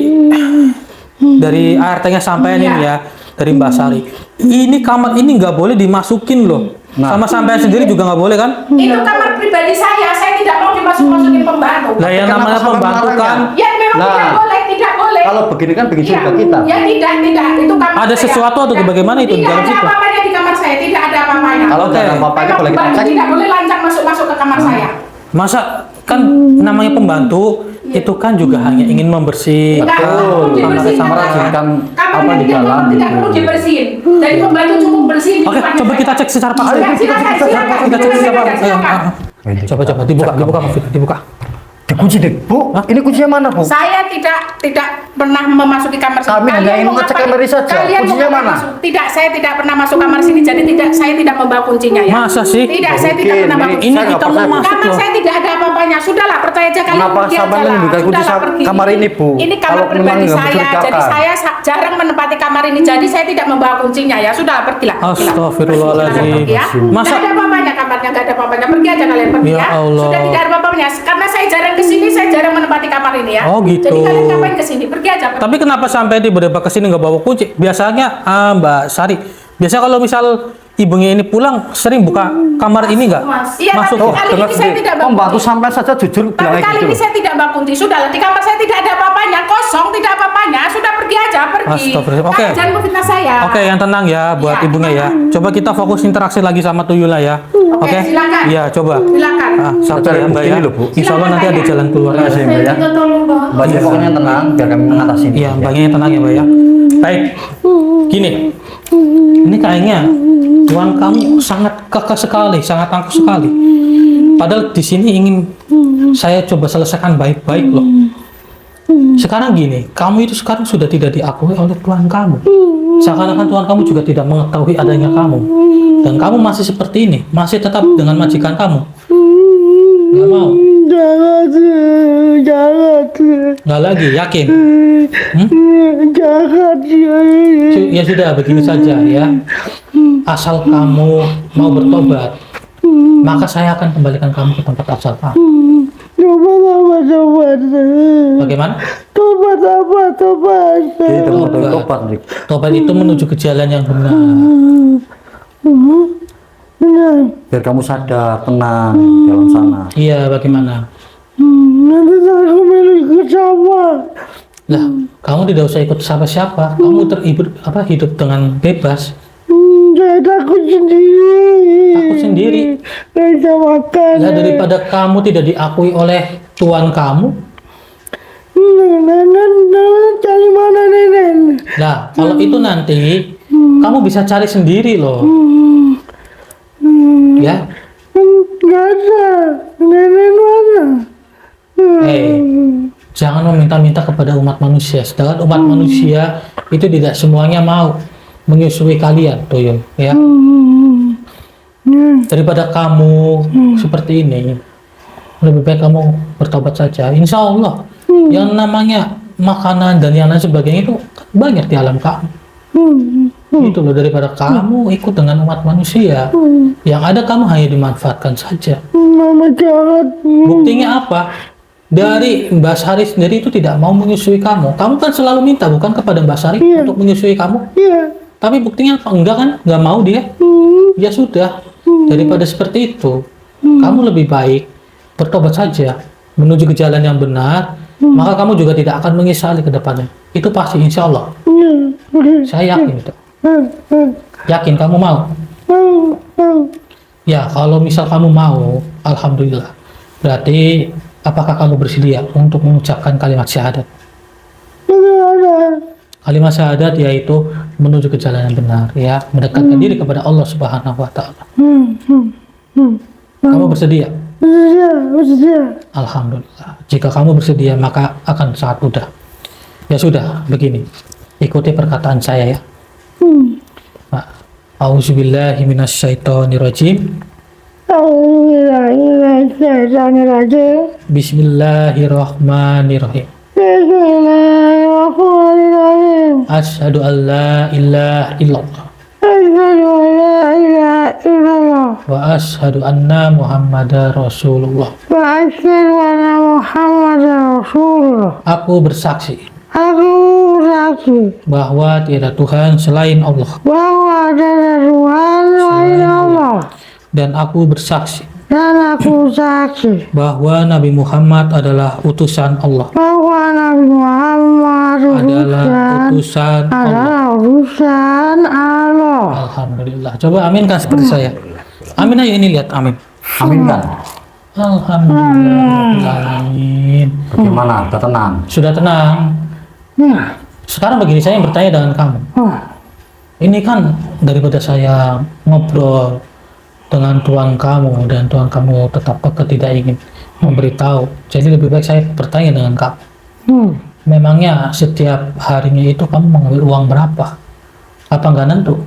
A: ART-nya sampean ini ya, dari Mbak Sari. Ini kamar ini nggak boleh dimasukin loh. Sama sampean sendiri juga nggak boleh kan?
E: Itu kamar pribadi saya tidak mau dimasuk-masukin pembantu.
A: Lah yang
F: Kenapa
A: namanya
F: sampai
A: pembantu
F: melarangnya?
A: kan
E: Ya memang
F: Nah,
E: tidak boleh.
F: Kalau begini kan begini
E: Iya.
F: juga kita.
E: Ya tidak, itu kamar
A: Ada
E: saya.
A: sesuatu atau
E: Tidak.
A: bagaimana itu di
E: Tidak
A: dalam
E: ada
A: situ?
E: apa-apanya di kamar saya, tidak ada apa-apanya.
F: Kalau
A: Oke.
F: tidak ada apa-apanya
E: Memang
F: boleh kita
E: pembantu
F: cek.
E: tidak boleh lancang masuk ke kamar saya.
A: masa kan namanya pembantu itu kan juga hanya ingin membersih.
E: Enggak perlu dibersihin
F: sama
E: kamar.
F: racikan
E: Kamar
F: apa
E: yang
F: di
E: tidak
F: dalam
E: tidak
F: gitu.
E: perlu dibersihin. Dari pembantu cukup bersih. di
A: Oke,
E: depannya
A: coba
E: saya.
A: kita cek secara paksa.
E: Silakan, silakan,
A: Kita cek secara paksa.
E: silakan.
A: Coba dibuka Mas Fit, dibuka.
F: Dikunci deh, Bu. Ini kuncinya mana, Bu?
E: Saya tidak pernah memasuki kamar sini.
F: Kami hanya ingin
E: mau
F: ngecek
E: ngapain?
F: kamar saja.
E: Kalian mau
F: Kuncinya
E: ngapain
F: mana?
E: masuk? Tidak, saya tidak pernah masuk kamar sini. Jadi saya tidak membawa kuncinya ya.
A: Masa sih?
E: Tidak, saya
F: Mungkin.
E: tidak pernah bawa
F: Ini
E: kunci.
A: Ini
F: saya nggak
A: kita mau
F: percaya, Bu.
A: masuk
E: Kamar
A: loh.
E: saya tidak ada apa-apanya. Sudahlah, percaya aja kalian
F: Kenapa
E: pergi
F: sampai
E: aja lah.
F: menunjukkan kunci
E: Sudahlah,
F: kamar
E: pergi.
F: ini, Bu?
E: Ini kamar
F: Kalau memang
E: pribadi
F: nggak
E: saya.
F: mencurigakan.
E: Jadi saya jarang menempati kamar ini. Jadi saya tidak membawa kuncinya ya. Sudahlah, pergilah.
A: Astagfirullahaladzim.
E: Ya.
A: Masa-
E: Nggak ada apa-apanya kamarnya, nggak ada apa-apanya. Pergi aja kalian pergi
A: Ya
E: ya.
A: Allah.
E: Sudah tidak ada apa-apanya. Karena saya jarang kesini, saya jarang menempati kamar ini ya.
A: Oh, gitu.
E: Jadi kalian ngapain kesini? Pergi aja. Pergi.
A: Tapi kenapa sampai tiba-tiba kesini nggak bawa kunci? Biasanya Mbak Sari, biasa kalau misal ibunya ini pulang sering buka kamar ini nggak?
E: Iya,
A: Masuk
E: tapi
A: ya?
E: kali
F: Dengar
E: ini saya tidak bawa
F: Pembantu
E: kunci.
F: sampai saja jujur bilang
E: Tapi
F: kayak
E: kali
F: gitu.
E: ini saya tidak bawa kunci. Sudahlah, di kamar saya tidak ada apa-apanya, kosong, tidak apa-apanya. Sudah pergi aja, pergi.
A: Astagfirullah. Oke.
E: Kalian jangan memfitnah saya.
A: Oke, yang tenang ya buat
E: Iya.
A: ibunya ya. Coba kita fokus interaksi lagi sama Tuyula ya.
E: Oke, silakan.
A: Iya, coba.
E: Silakan.
A: Sabar ya Mbak ya.
F: Begini loh, Bu.
A: Insya Allah nanti ada jalan keluar.
F: Terima kasih, Mbak ya.
B: Kita tolong banget.
F: Mbaknya pokoknya tenang biar kami mengatasi ini.
A: Iya, Mbaknya yang tenang ya Mbak ya. Baik. Gini. Ini kayaknya Tuhan kamu sangat kekeh sekali, sangat angkuh sekali. Padahal di sini ingin saya coba selesaikan baik-baik loh. Sekarang gini, kamu itu sekarang sudah tidak diakui oleh Tuhan kamu. Seakan-akan Tuhan kamu juga tidak mengetahui adanya kamu. Dan kamu masih seperti ini, masih tetap dengan majikan kamu. Nggak mau,
F: Jangan.
A: nggak lagi, yakin.
F: Jangan.
A: Ya sudah, begini saja ya. Asal kamu mau bertobat, maka saya akan kembalikan kamu ke tempat asal kamu.
F: Tobat.
A: Bagaimana?
F: Tobat.
A: Tobat.
F: Tobat, Rik.
A: Tobat itu menuju ke jalan yang benar.
F: Biar kamu sadar, tenang jalan sana.
A: Iya, bagaimana?
F: Nanti aku milik sama.
A: Lah, kamu tidak usah ikut siapa-siapa. Kamu hidup dengan bebas.
F: Saya takut sendiri.
A: Takut sendiri.
F: Nggak bisa makan.
A: Lah, daripada kamu tidak diakui oleh tuan kamu.
F: Nenek cari mana nenek?
A: Lah, kalau itu nanti kamu bisa cari sendiri loh. Ya.
F: Nggak ada. Nenek mana?
A: Jangan meminta-minta kepada umat manusia. Sedangkan umat manusia itu tidak semuanya mau menyusui kalian, Tuyul. Ya. Daripada kamu seperti ini, lebih baik kamu bertobat saja. Insya Allah, yang namanya makanan dan yang lain sebagainya itu banyak di alam kamu. Itu loh, daripada kamu ikut dengan umat manusia, yang ada kamu hanya dimanfaatkan saja.
F: Mama jahat.
A: Buktinya apa? Dari Mbak Sari sendiri itu tidak mau menyusui kamu. Kamu kan selalu minta bukan kepada Mbak Sari untuk menyusui kamu?
F: Iya.
A: Tapi buktinya apa? Enggak kan? Enggak mau dia? Ya sudah. Daripada seperti itu, kamu lebih baik bertobat saja, menuju ke jalan yang benar, maka kamu juga tidak akan menyesali ke depannya. Itu pasti, insya Allah. Saya yakin itu. Yakin kamu mau? Ya, kalau misal kamu mau, alhamdulillah. Berarti apakah kamu bersedia untuk mengucapkan kalimat syahadat? Kalimat syahadat yaitu menuju ke jalan yang benar, ya, mendekatkan diri kepada Allah Subhanahu wa taala. Kamu bersedia?
F: Bersedia.
A: Alhamdulillah. Jika kamu bersedia, maka akan sangat mudah. Ya sudah, begini. Ikuti perkataan saya ya. A'udzubillahi minasyaitonirrajim. Bismillahirrahmanirrahim.
F: Bismillahirrahmanirrahim.
A: Asyhadu an la ilaha illallah
F: Asyhadu an la ilaha illallah.
A: wa asyhadu anna Muhammadar Rasulullah.
F: Wa asyhadu anna Muhammadar Rasulullah.
A: Aku bersaksi
F: Aku bersaksi
A: bahwa tiada Tuhan selain Allah,
F: bahwa ada Tuhan selain Allah,
A: dan aku bersaksi
F: dan aku saksi
A: bahwa Nabi Muhammad adalah utusan Allah.
F: bahwa Nabi Muhammad
A: Adalah utusan Allah.
F: adalah utusan Allah.
A: Alhamdulillah. Coba aminkan seperti saya. Amin aja ini, lihat, amin.
C: Aminkan.
A: Alhamdulillah. Amin.
C: Bagaimana? Sudah tenang?
A: Sudah tenang. Sekarang begini, saya yang bertanya dengan kamu. Ini kan daripada saya ngobrol dengan tuan kamu dan tuan kamu tetap tidak ingin memberitahu, jadi lebih baik saya bertanya dengan kamu. Memangnya setiap harinya itu kamu mengambil uang berapa? Apa nggak nentu?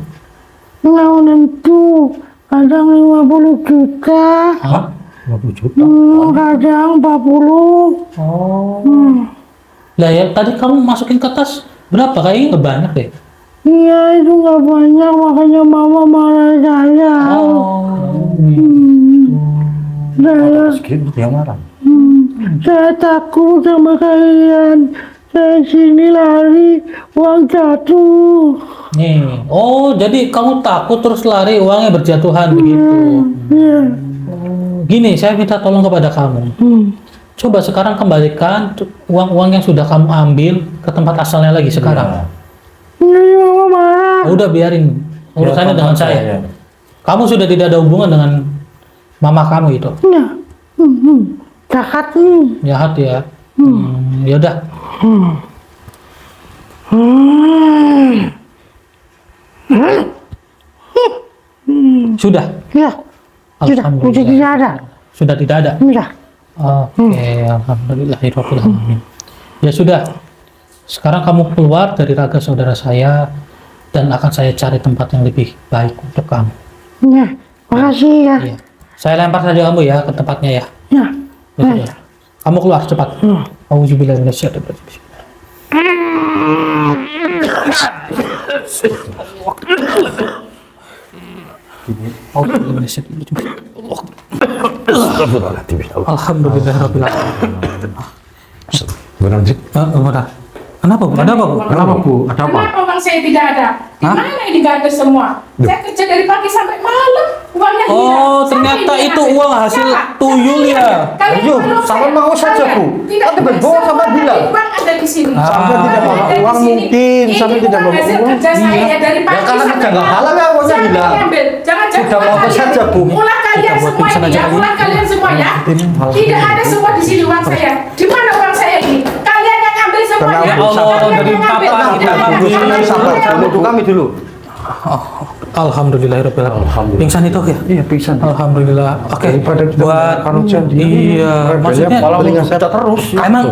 F: Nggak nentu, kadang 50 juta,
C: Hah? 50 juta?
F: kadang 40.
A: Oh. Lah ya, tadi kamu masukin ke tas berapa? Kayaknya nggak banyak deh.
F: Iya, itu nggak banyak, makanya mama marah saya.
C: Segitu yang marah.
F: Saya takut sama kalian. Saya sini lari, uang jatuh.
A: Nih, oh jadi kamu takut terus lari, uangnya berjatuhan begitu.
F: Iya.
A: Gini, saya minta tolong kepada kamu. Coba sekarang kembalikan uang-uang yang sudah kamu ambil ke tempat asalnya lagi sekarang.
F: Ini mama marah.
A: Udah biarin urusannya dengan saya. Kamu sudah tidak ada hubungan dengan mama kamu itu.
F: Nah, jahat nih.
A: Jahat ya. Ya udah. Sudah.
F: Ya, sudah
A: Alhamdulillah.
F: tidak ada.
A: Sudah tidak ada.
F: Sudah.
A: Oke, alhamdulillahirabbil alamin. Ya sudah. Sekarang kamu keluar dari raga saudara saya dan akan saya cari tempat yang lebih baik untuk kamu.
F: Ya, makasih ya.
A: Iya. Saya lempar saja kamu ya ke tempatnya ya.
F: Ya.
A: Ya sudah. Kamu keluar cepat. Auzubillahi minasyaitonir rajim. Auzubillahi minasyaitonir rajim. Alhamdulillahirabbil alamin.
C: Benar sih?
A: Benar. Kenapa Bu? Ada apa Bu?
C: Kenapa Bu? Ada apa?
E: Kenapa uang saya tidak ada? Di
A: Hah?
E: mana ini gak ada semua? Saya kerja dari pagi sampai malam, uangnya hilang.
A: Oh,
E: Siapa
A: ternyata
E: ini
A: itu
E: yang
A: uang
E: ngambil?
A: hasil
E: Siapa?
A: tuyul ya.
E: Kalian
D: Ayo,
E: menuduh
D: sama
E: saya.
D: mau saja,
E: Kalian
D: Bu.
E: tidak
D: Anda berbohong sama
E: semua
D: bilang.
E: uang ada di di sini.
D: Sampai tidak bawa
E: Ada di
D: uang
E: sini.
D: mungkin,
E: Ini
D: sampai tidak
E: uang
D: bawa
E: hasil
D: uang.
E: kerja saya
A: Iya.
E: dari pagi
C: Ya, karena
E: sampai
C: kerja nggak halal, ya, awalnya
E: Siapa
C: bilang.
E: yang ambil? Jangan
C: Sudah mau
E: kalian.
C: saja, Bu.
E: Ulah kalian
A: Kita buat
E: semua
A: pingsan
E: ini
A: aja
E: ya,
A: kali.
E: ulah kalian semua ya. Tidak ada semua di sini uang saya. Di mana uang saya ini? Kalian yang ambil semuanya.
D: Tenang, Bu,
A: sabar.
E: Kalian
A: Dari
E: yang ambil.
A: papa,
E: Tidak
A: kita
E: ada.
A: bagus.
E: Tidak ada.
D: Sabar,
E: Tidak ada.
C: Tunggu kami dulu.
A: Alhamdulillah. Pingsan itu ya?
C: Iya, pingsan.
A: Alhamdulillah. Oke.
D: Daripada kita
A: Buat
D: makan
A: iya, maksudnya
C: malah
D: Telinga
C: mau
D: saya
C: kita terus.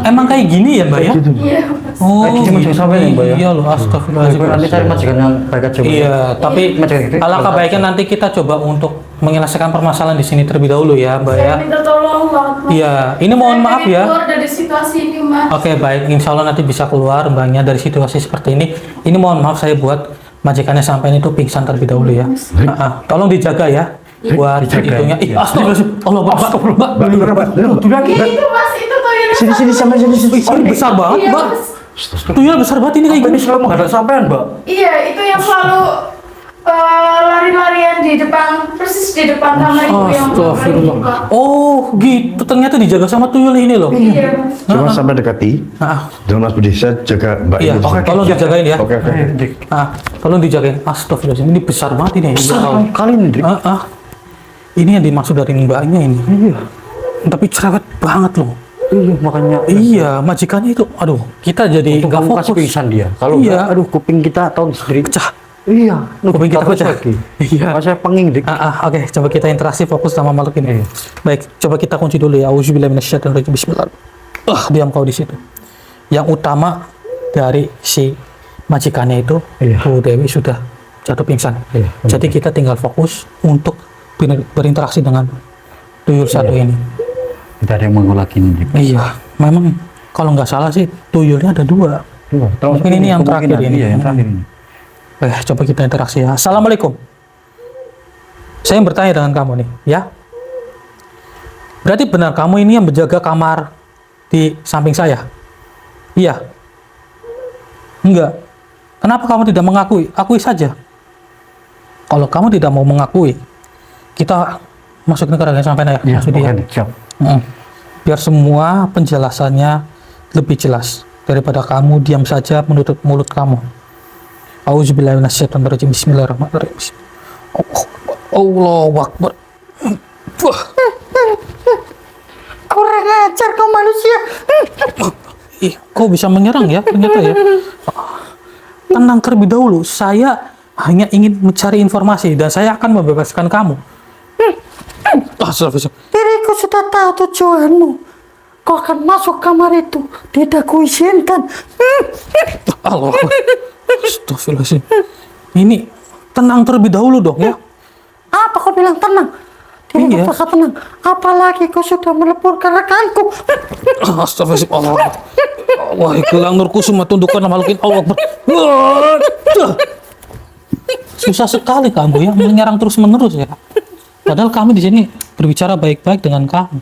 A: emang kayak gini ya, Mbak ya?
B: Iya.
A: Oh,
C: Kayak gini macam sampai ya, Mbak ya?
A: Iya loh,
C: Nanti
A: astagfirullahaladzim.
C: cari majikan yang baik aja. Bu.
A: Iya, tapi
C: majikan itu.
A: alangkah baiknya nanti kita coba untuk menyelesaikan permasalahan di sini terlebih dahulu ya, Mbak ya.
B: Saya minta tolong banget, Mas.
A: Iya, ini mohon
B: Saya
A: maaf
B: pengen
A: ya.
B: keluar dari situasi ini, Mas.
A: Oke, baik. Insya Allah nanti bisa keluar Mbaknya dari situasi seperti ini. Ini mohon maaf saya buat majikannya sampai itu pingsan terlebih dahulu ya. Tolong dijaga ya. Buat itunya. Ih, astagfirullahaladzim. Allah, Mbak.
B: Ya, itu Mas, itu toilet.
D: Sini sampai sini.
A: Ini besar banget,
B: Iya,
A: Mbak.
B: Mas.
A: Tuyul besar banget ini kayak
C: Ini
A: gini.
C: selalu menghadap sampean, Mbak.
B: Iya, itu yang selalu lari-larian di depan, persis di depan kamar ibu yang
A: Astagfirullah.
B: buka.
A: Oh, gitu. Ternyata dijaga sama tuyul ini loh.
B: Iya, Mas.
D: Cuma sampai dekati.
A: Ah,
D: Dengan Mas Budi saya jaga Mbak
A: iya.
D: ini.
A: Oke, tolong dijagain ya.
D: Oke.
A: Tolong dijagain. Astagfirullahaladzim. Ini besar banget ini.
C: Besar kali ini, Dik.
A: Ini yang dimaksud dari mbaknya ini.
C: Iya.
A: Tapi cerewet banget loh.
C: Iya, makanya.
A: Iya, majikannya itu. Aduh, kita jadi
C: Untuk
A: nggak
C: kamu kasih
A: fokus.
C: pingsan dia. Kalau
A: Iya.
C: enggak, aduh kuping kita tahun sendiri.
A: Pecah.
C: Iya,
A: Kuping kita
C: terus
A: pecah.
C: lagi.
A: Iya.
C: Saya penging, Dik.
A: Oke, coba kita interaksi fokus sama makhluk ini.
C: Iya.
A: Baik, coba kita kunci dulu ya. Auzubillahi minasyaitonirrajim. Bismillah. Diam kau di situ. Yang utama dari si majikannya itu,
C: Iya.
A: Bu Dewi sudah jatuh pingsan.
C: Iya.
A: Jadi kita tinggal fokus untuk berinteraksi dengan tuyul satu ini.
C: Tidak ada yang mau lagi nih, Dik.
A: Iya, memang kalau nggak salah sih tuyulnya ada dua. Mungkin ini yang terakhir ini.
C: Iya, yang terakhir ini.
A: Coba kita interaksi ya. Assalamualaikum. Saya bertanya dengan kamu nih, ya. Berarti benar kamu ini yang menjaga kamar di samping saya? Iya. Enggak. Kenapa kamu tidak mengakui? Akui saja. Kalau kamu tidak mau mengakui, kita masuk ke negara sampai ya.
C: Iya,
A: Maksudnya,
C: oke, Dik, siap.
A: biar semua penjelasannya lebih jelas daripada kamu diam saja menutup mulut kamu. Auzubillahi minasyaitonirrajim. Bismillahirrahmanirrahim. Allahu Akbar. Wah.
F: Kurang ajar kau manusia.
A: Ih, kok bisa menyerang ya ternyata ya. Tenang terlebih dahulu. Saya hanya ingin mencari informasi dan saya akan membebaskan kamu. Astagfirullah.
F: Diriku sudah tahu tujuanmu. Kau akan masuk kamar itu. Tidak kuizinkan.
A: Allah. Astagfirullahaladzim. Ini tenang terlebih dahulu dong ya.
F: Apa kau bilang tenang? Diriku
A: Iya.
F: tak tenang. Apalagi kau sudah meleburkan rekanku.
A: Astagfirullahaladzim. Allah. Wahai gelang nur kusuma tundukkan makhluk Allah Akbar. Susah sekali kamu ya menyerang terus menerus ya. Padahal kami di sini berbicara baik-baik dengan kamu.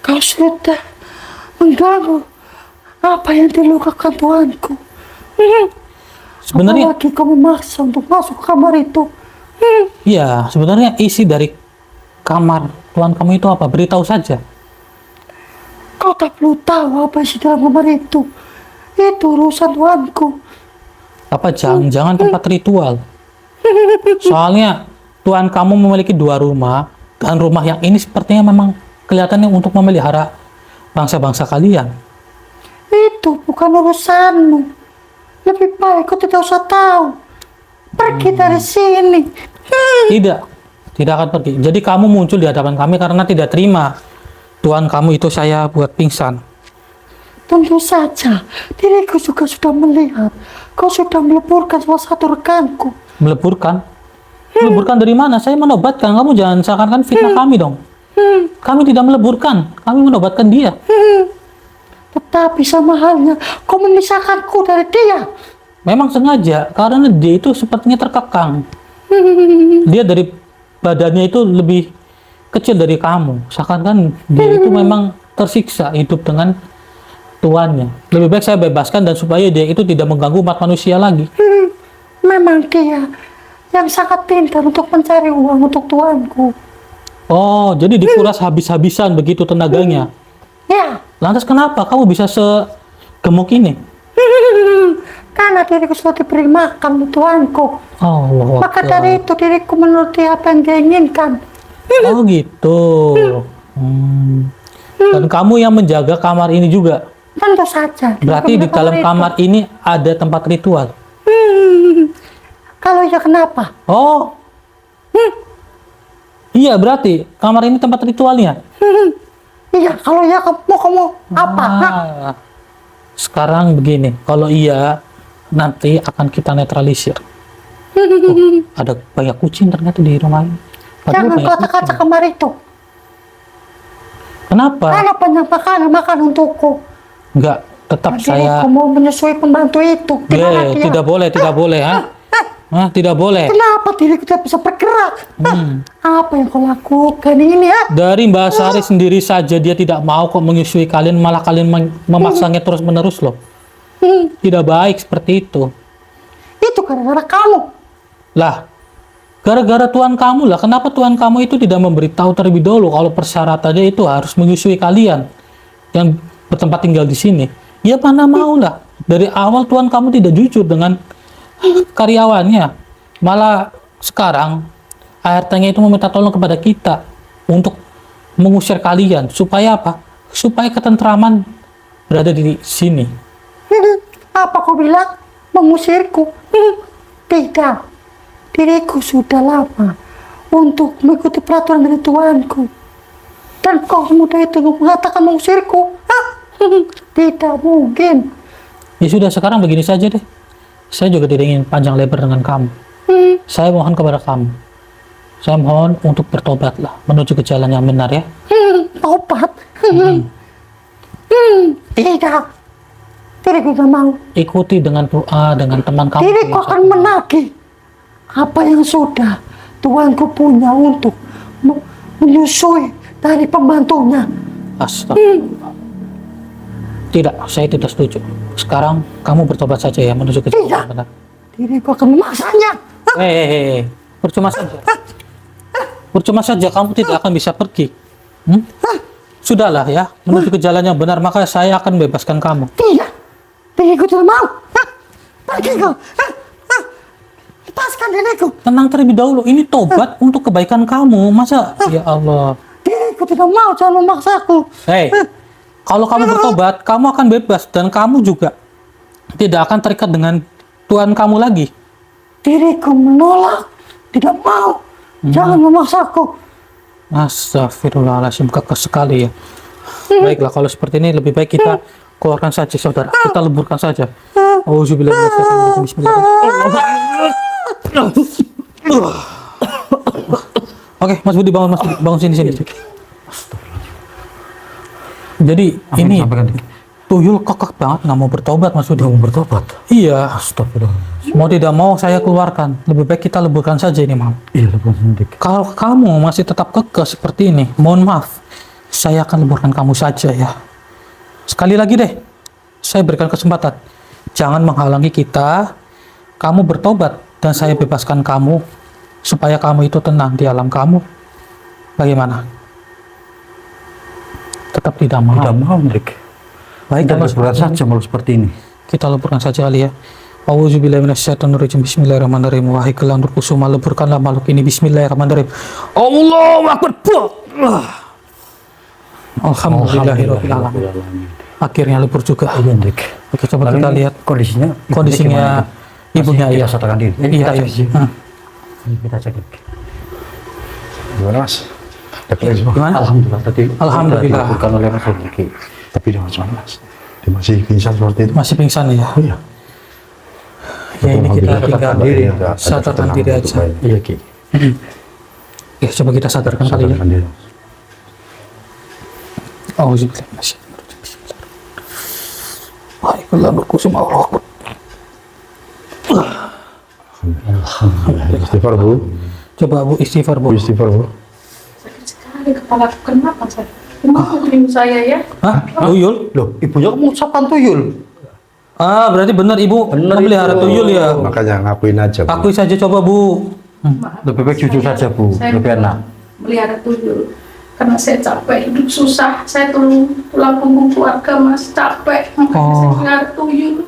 F: Kau sudah mengganggu apa yang dilukakan Tuanku.
A: Sebenarnya
F: Apalagi kau memaksa untuk masuk kamar itu.
A: iya, sebenarnya isi dari kamar Tuhan kamu itu apa? Beritahu saja.
F: Kau tak perlu tahu apa isi dalam kamar itu. Itu urusan Tuanku.
A: Apa jangan-jangan tempat ritual? Soalnya Tuhan kamu memiliki 2 rumah dan rumah yang ini sepertinya memang kelihatannya untuk memelihara bangsa-bangsa kalian.
F: Itu bukan urusanmu. Lebih baik kau tidak usah tahu. Pergi dari sini.
A: Tidak akan pergi. Jadi kamu muncul di hadapan kami karena tidak terima Tuhan kamu itu saya buat pingsan.
F: Tentu saja, diriku juga sudah melihat. Kau sudah meleburkan salah satu rekanku.
A: Meleburkan? Meleburkan dari mana? Saya menobatkan. Kamu jangan seakan-akan fitnah kami dong. Kami tidak meleburkan. Kami menobatkan dia.
F: Tetapi sama halnya, kau memisahkanku dari dia.
A: Memang sengaja, karena dia itu sepertinya terkekang. Dia dari badannya itu lebih kecil dari kamu. Seakan-akan dia itu memang tersiksa hidup dengan tuannya. Lebih baik saya bebaskan dan supaya dia itu tidak mengganggu umat manusia lagi.
F: Memang dia yang sangat pintar untuk mencari uang untuk tuanku.
A: Oh, jadi dikuras habis-habisan begitu tenaganya.
F: Ya,
A: Lantas kenapa kamu bisa segemuk ini?
F: Karena diriku sudah diberi makan Tuanku.
A: Oh,
F: Maka dari itu diriku menuruti apa yang dia inginkan.
A: oh gitu. Dan kamu yang menjaga kamar ini juga.
F: Tentu saja.
A: Berarti di dalam kamar ini ada tempat ritual.
F: Kalau ya kenapa?
A: Oh, iya berarti kamar ini tempat ritualnya.
F: Iya, kalau ya kamu apa?
A: Ah, sekarang begini, kalau iya nanti akan kita netralisir. Oh, ada banyak kucing ternyata di rumah ini. Padahal
F: Jangan
A: banyak
F: kata-kata
A: kucing.
F: kamar itu.
A: Kenapa?
F: Karena banyak makan untukku.
A: Enggak, tetap saya.
F: Aku mau menyusui pembantu itu. Di mana dia?
A: Tidak boleh, ha? Hah, tidak boleh.
F: Kenapa diriku tidak bisa bergerak? Apa yang kau lakukan ini ya?
A: Dari Mbak Sari sendiri saja dia tidak mau kok menyusui kalian, malah kalian memaksanya terus-menerus loh. Tidak baik seperti itu.
F: Itu gara-gara kamu.
A: Lah, gara-gara tuan kamu lah. Kenapa tuan kamu itu tidak memberitahu terlebih dahulu kalau persyaratannya itu harus menyusui kalian yang bertempat tinggal di sini? Ya mana mau lah. Dari awal tuan kamu tidak jujur dengan karyawannya. Malah sekarang ART-nya itu meminta tolong kepada kita untuk mengusir kalian. Supaya apa? Supaya ketentraman berada di sini.
F: Apa kau bilang? Mengusirku? Tidak. Diriku sudah lama untuk mengikuti peraturan dari tuanku. Dan kau semudah itu mengatakan mengusirku? Tidak mungkin.
A: Ya sudah, sekarang begini saja deh. Saya juga tidak ingin panjang lebar dengan kamu. Saya mohon kepada kamu. Saya mohon untuk bertobatlah menuju ke jalan yang benar ya.
F: Tobat? Tidak. Diriku tidak mau.
A: Ikuti dengan doa dengan teman kamu.
F: Diriku akan menagih apa yang sudah tuanku punya untuk menyusui dari pembantunya.
A: Astagfirullah. Tidak, saya tidak setuju. Sekarang kamu bertobat saja ya menuju ke jalan yang benar.
F: Diriku akan memaksanya.
A: Percuma saja. Percuma saja, kamu tidak akan bisa pergi. Sudahlah ya, menuju ke jalan yang benar, maka saya akan bebaskan kamu.
F: Tidak. Diriku tidak mau. Pergi kau. Lepaskan diriku.
A: Tenang terlebih dahulu, ini tobat untuk kebaikan kamu. Masa, ya Allah.
F: Diriku tidak mau, jangan memaksaku.
A: Kalau kamu bertobat, kamu akan bebas. Dan kamu juga tidak akan terikat dengan Tuhan kamu lagi.
F: Diriku menolak. Tidak mau. Jangan memaksaku.
A: Astagfirullahaladzim, kekeh sekali ya. Baiklah, kalau seperti ini lebih baik kita keluarkan saja, saudara. Kita leburkan saja. Auzubillah minasyaitonir rajim. Oke, Mas Budi bangun, Mas Budi. Bangun sini. Jadi ini tuyul kekeh banget nggak mau bertobat, Mas Budi.
C: Mau bertobat?
A: Iya.
C: Astagfirullah.
A: Mau tidak mau saya keluarkan. Lebih baik kita leburkan saja ini, Mam.
C: Iya, leburkan.
A: Kalau kamu masih tetap kekeh seperti ini, mohon maaf, saya akan leburkan kamu saja ya. Sekali lagi deh, saya berikan kesempatan. Jangan menghalangi kita. Kamu bertobat dan saya bebaskan kamu supaya kamu itu tenang di alam kamu. Bagaimana? Tetap tidak mau.
C: Tidak mau, Dik.
A: Baik,
C: Kita leburkan saja malu seperti ini.
A: kita leburkan saja Ali ya. Auzubillahi minasyaitonirrajim. Bismillahirrahmanirrahim. Wahai gelang kusuma, leburkanlah makhluk ini. Bismillahirrahmanirrahim. Allahu Akbar. Alhamdulillahirabbil alamin. Akhirnya lebur juga.
C: Iya, Dik.
A: Oke, coba kita lihat kondisinya ibunya ya.
C: Kita diri.
A: Iya, iya.
C: Kita cek.
D: Gimana Mas?
A: Gimana?
C: Alhamdulillah tadi.
A: Alhamdulillah.
C: Bukan oleh Mas Dik.
D: Tapi dia Mas. Dia masih pingsan seperti itu.
A: Masih pingsan ya.
D: Oh iya.
A: Ya ini kita tinggal
C: diri.
A: sadarkan diri aja.
C: Iya, Ki.
A: Ya, coba kita sadarkan kali ya.
C: Sadarkan diri.
A: Auzubillahi minasyaitonirrajim. Bismillahirrahmanirrahim. Wahai gelang kusuma, Allahu Akbar.
D: Istighfar Bu.
A: Coba Bu istighfar Bu.
D: Istighfar Bu.
E: Sakit sekali kepalaku, kenapa saya? Kenapa ibu saya ya?
A: Hah? Tuyul?
C: Loh, ibunya mengucapkan tuyul.
A: Ah, berarti benar Ibu memelihara tuyul ya.
D: Makanya ngakuin aja Bu.
A: Akui saja coba Bu.
C: Lebih baik jujur saja, Bu.
E: Saya
C: Lebih enak.
E: melihara tuyul. karena saya capek hidup susah, saya tulang punggung keluarga Mas, capek makanya saya nggak tuyul.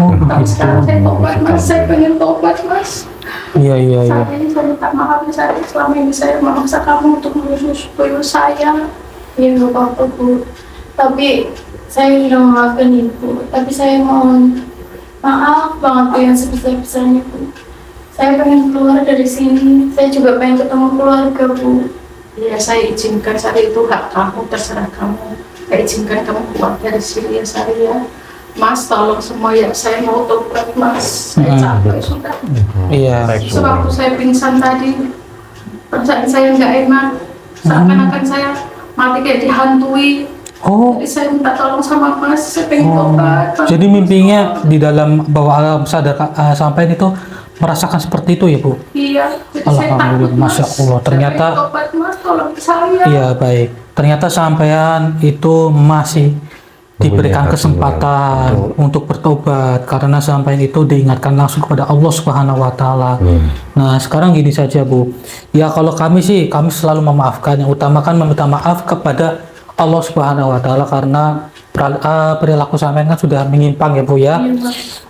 E: Tapi sekarang saya tobat Mas, saya pengen tobat Mas.
A: Iya.
E: Saat ini saya minta maaf ya, saya selama ini saya memaksa kamu untuk mengurus tuyul saya. Ya nggak apa-apa Bu, tapi saya sudah memaafkan Ibu, tapi saya mohon maaf banget Bu yang sebesar-besarnya Bu. Saya pengen keluar dari sini, saya juga pengen ketemu keluarga Bu. Ya saya izinkan, saya itu hak kamu, terserah kamu. Saya izinkan kamu keluar dari sini ya saya. Mas tolong semua ya, saya mau tobat Mas, saya capek sudah.
A: Iya.
E: Sewaktu saya pingsan tadi, perasaan saya nggak enak, seakan-akan saya mati kayak dihantui. Jadi saya minta tolong sama Mas, saya pengen tobat.
A: Jadi mimpinya di dalam bawah alam sadar sampai itu merasakan seperti itu ya Bu?
E: Iya, jadi saya
A: Alhamdulillah,
E: takut Mas.
A: Masya Allah, ternyata
E: Saya pengen tobat Mas, tolong saya.
A: iya baik. Ternyata sampean itu masih diberikan kesempatan untuk bertobat karena sampean itu diingatkan langsung kepada Allah Subhanahu wa taala. Nah, sekarang gini saja Bu. Ya kalau kami selalu memaafkan, yang utama kan meminta maaf kepada Allah Subhanahu wa taala karena perilaku sampean kan sudah menyimpang ya Bu ya.
E: Iya, Mas.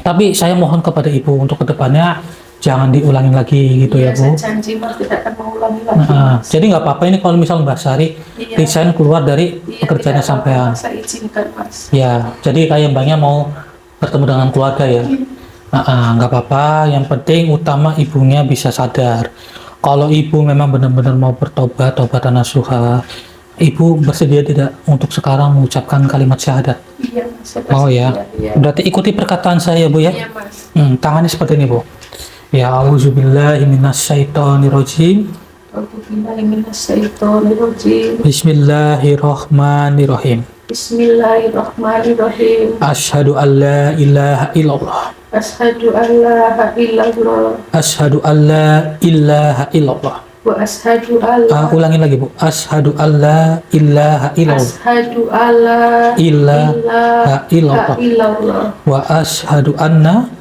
A: Tapi saya mohon kepada Ibu untuk kedepannya jangan diulangin lagi gitu ya Bu.
E: Saya janji Mas tidak akan mengulangi lagi Mas.
A: Jadi nggak apa-apa ini kalau misal Mbak Sari resign keluar dari pekerjaannya sampean.
E: Saya izinkan Mas.
A: Ya, jadi kayak Mbaknya mau bertemu dengan keluarga ya. Nggak apa-apa. Yang penting utama ibunya bisa sadar. Kalau ibu memang benar-benar mau bertobat, tobatan nasuha, ibu bersedia tidak untuk sekarang mengucapkan kalimat syahadat?
E: Iya Mas.
A: Mau ya? Berarti ikuti perkataan saya Bu ya.
E: Iya Mas.
A: Tangannya seperti ini Bu. Ya auzubillahi minasyaitonirrajim. Bismillahirrahmanirrahim.
E: Bismillahirrahmanirrahim.
A: Asyhadu an la ilaha illallah.
E: Asyhadu an la ilaha illallah.
A: Asyhadu an la ilaha illallah.
E: Wa asyhadu an la
A: Ulangin lagi Bu. Asyhadu an la ilaha illallah.
E: Asyhadu an la
A: ilaha illallah. Wa asyhadu anna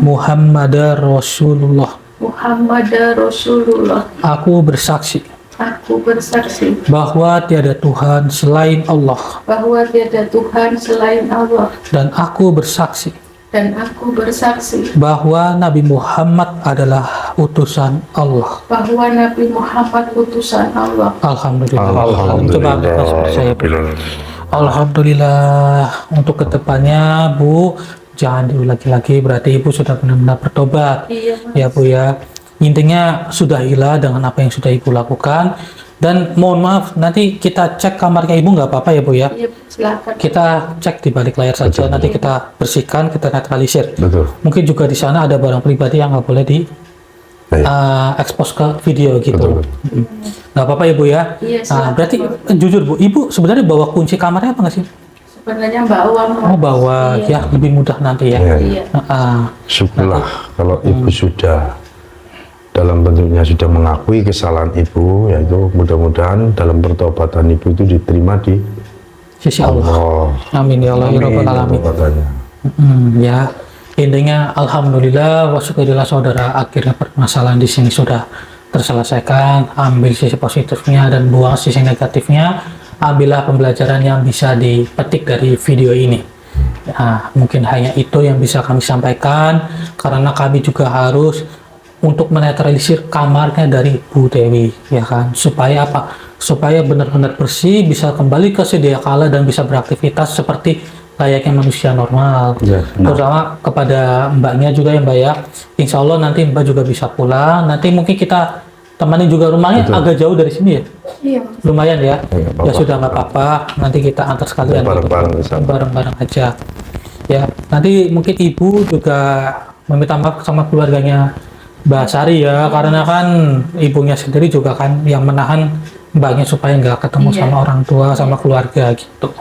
A: Muhammadar Rasulullah. Aku bersaksi bahwa tiada Tuhan selain Allah. Dan aku bersaksi bahwa Nabi Muhammad adalah utusan Allah. Alhamdulillah. Coba saya Alhamdulillah. Untuk kedepannya Bu, jangan diulangi lagi, berarti Ibu sudah benar-benar bertobat. Ya Bu ya. Intinya sudahilah dengan apa yang sudah Ibu lakukan. Dan mohon maaf, nanti kita cek kamarnya Ibu nggak apa-apa ya Bu ya?
E: Iya, silakan.
A: Kita cek di balik layar saja, nanti kita bersihkan, kita netralisir.
C: Betul.
A: Mungkin juga di sana ada barang pribadi yang nggak boleh di expose ke video gitu. Nggak apa-apa ya Bu ya?
E: Iya,
A: Berarti jujur Bu, Ibu sebenarnya bawa kunci kamarnya apa nggak sih?
E: Sebenarnya bawa Mas.
A: Oh bawa, ya lebih mudah nanti ya.
E: Iya.
C: Syukurlah kalau Ibu sudah dalam bentuknya sudah mengakui kesalahan Ibu, yaitu mudah-mudahan dalam pertobatan Ibu itu diterima di
A: Sisi Allah. Amin ya Allah ya Rabbal alamin. Ya, intinya alhamdulillah wa syukurillah saudara, akhirnya permasalahan di sini sudah terselesaikan. Ambil sisi positifnya dan buang sisi negatifnya. Ambillah pembelajaran yang bisa dipetik dari video ini. Nah, mungkin hanya itu yang bisa kami sampaikan karena kami juga harus untuk menetralisir kamarnya dari Bu Dewi, ya kan, supaya apa? Supaya benar-benar bersih, bisa kembali ke sedia kala dan bisa beraktivitas seperti layaknya manusia normal. Terutama kepada Mbaknya juga ya Mbak ya. Insya Allah nanti Mbak juga bisa pulang. Nanti mungkin kita temani juga rumahnya agak jauh dari sini ya.
E: Iya.
A: Lumayan ya. Ya sudah nggak apa-apa. Nanti kita antar sekalian. Bareng-bareng aja. Ya. Nanti mungkin Ibu juga meminta maaf sama keluarganya Mbak Sari ya, karena kan ibunya sendiri juga kan yang menahan Mbaknya supaya nggak ketemu sama orang tua, sama keluarga gitu.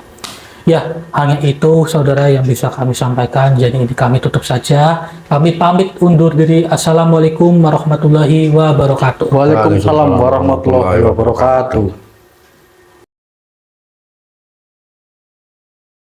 A: Ya, hanya itu saudara yang bisa kami sampaikan. Jadi ini kami tutup saja. Kami pamit undur diri. Assalamualaikum warahmatullahi wabarakatuh.
D: Waalaikumsalam warahmatullahi wabarakatuh.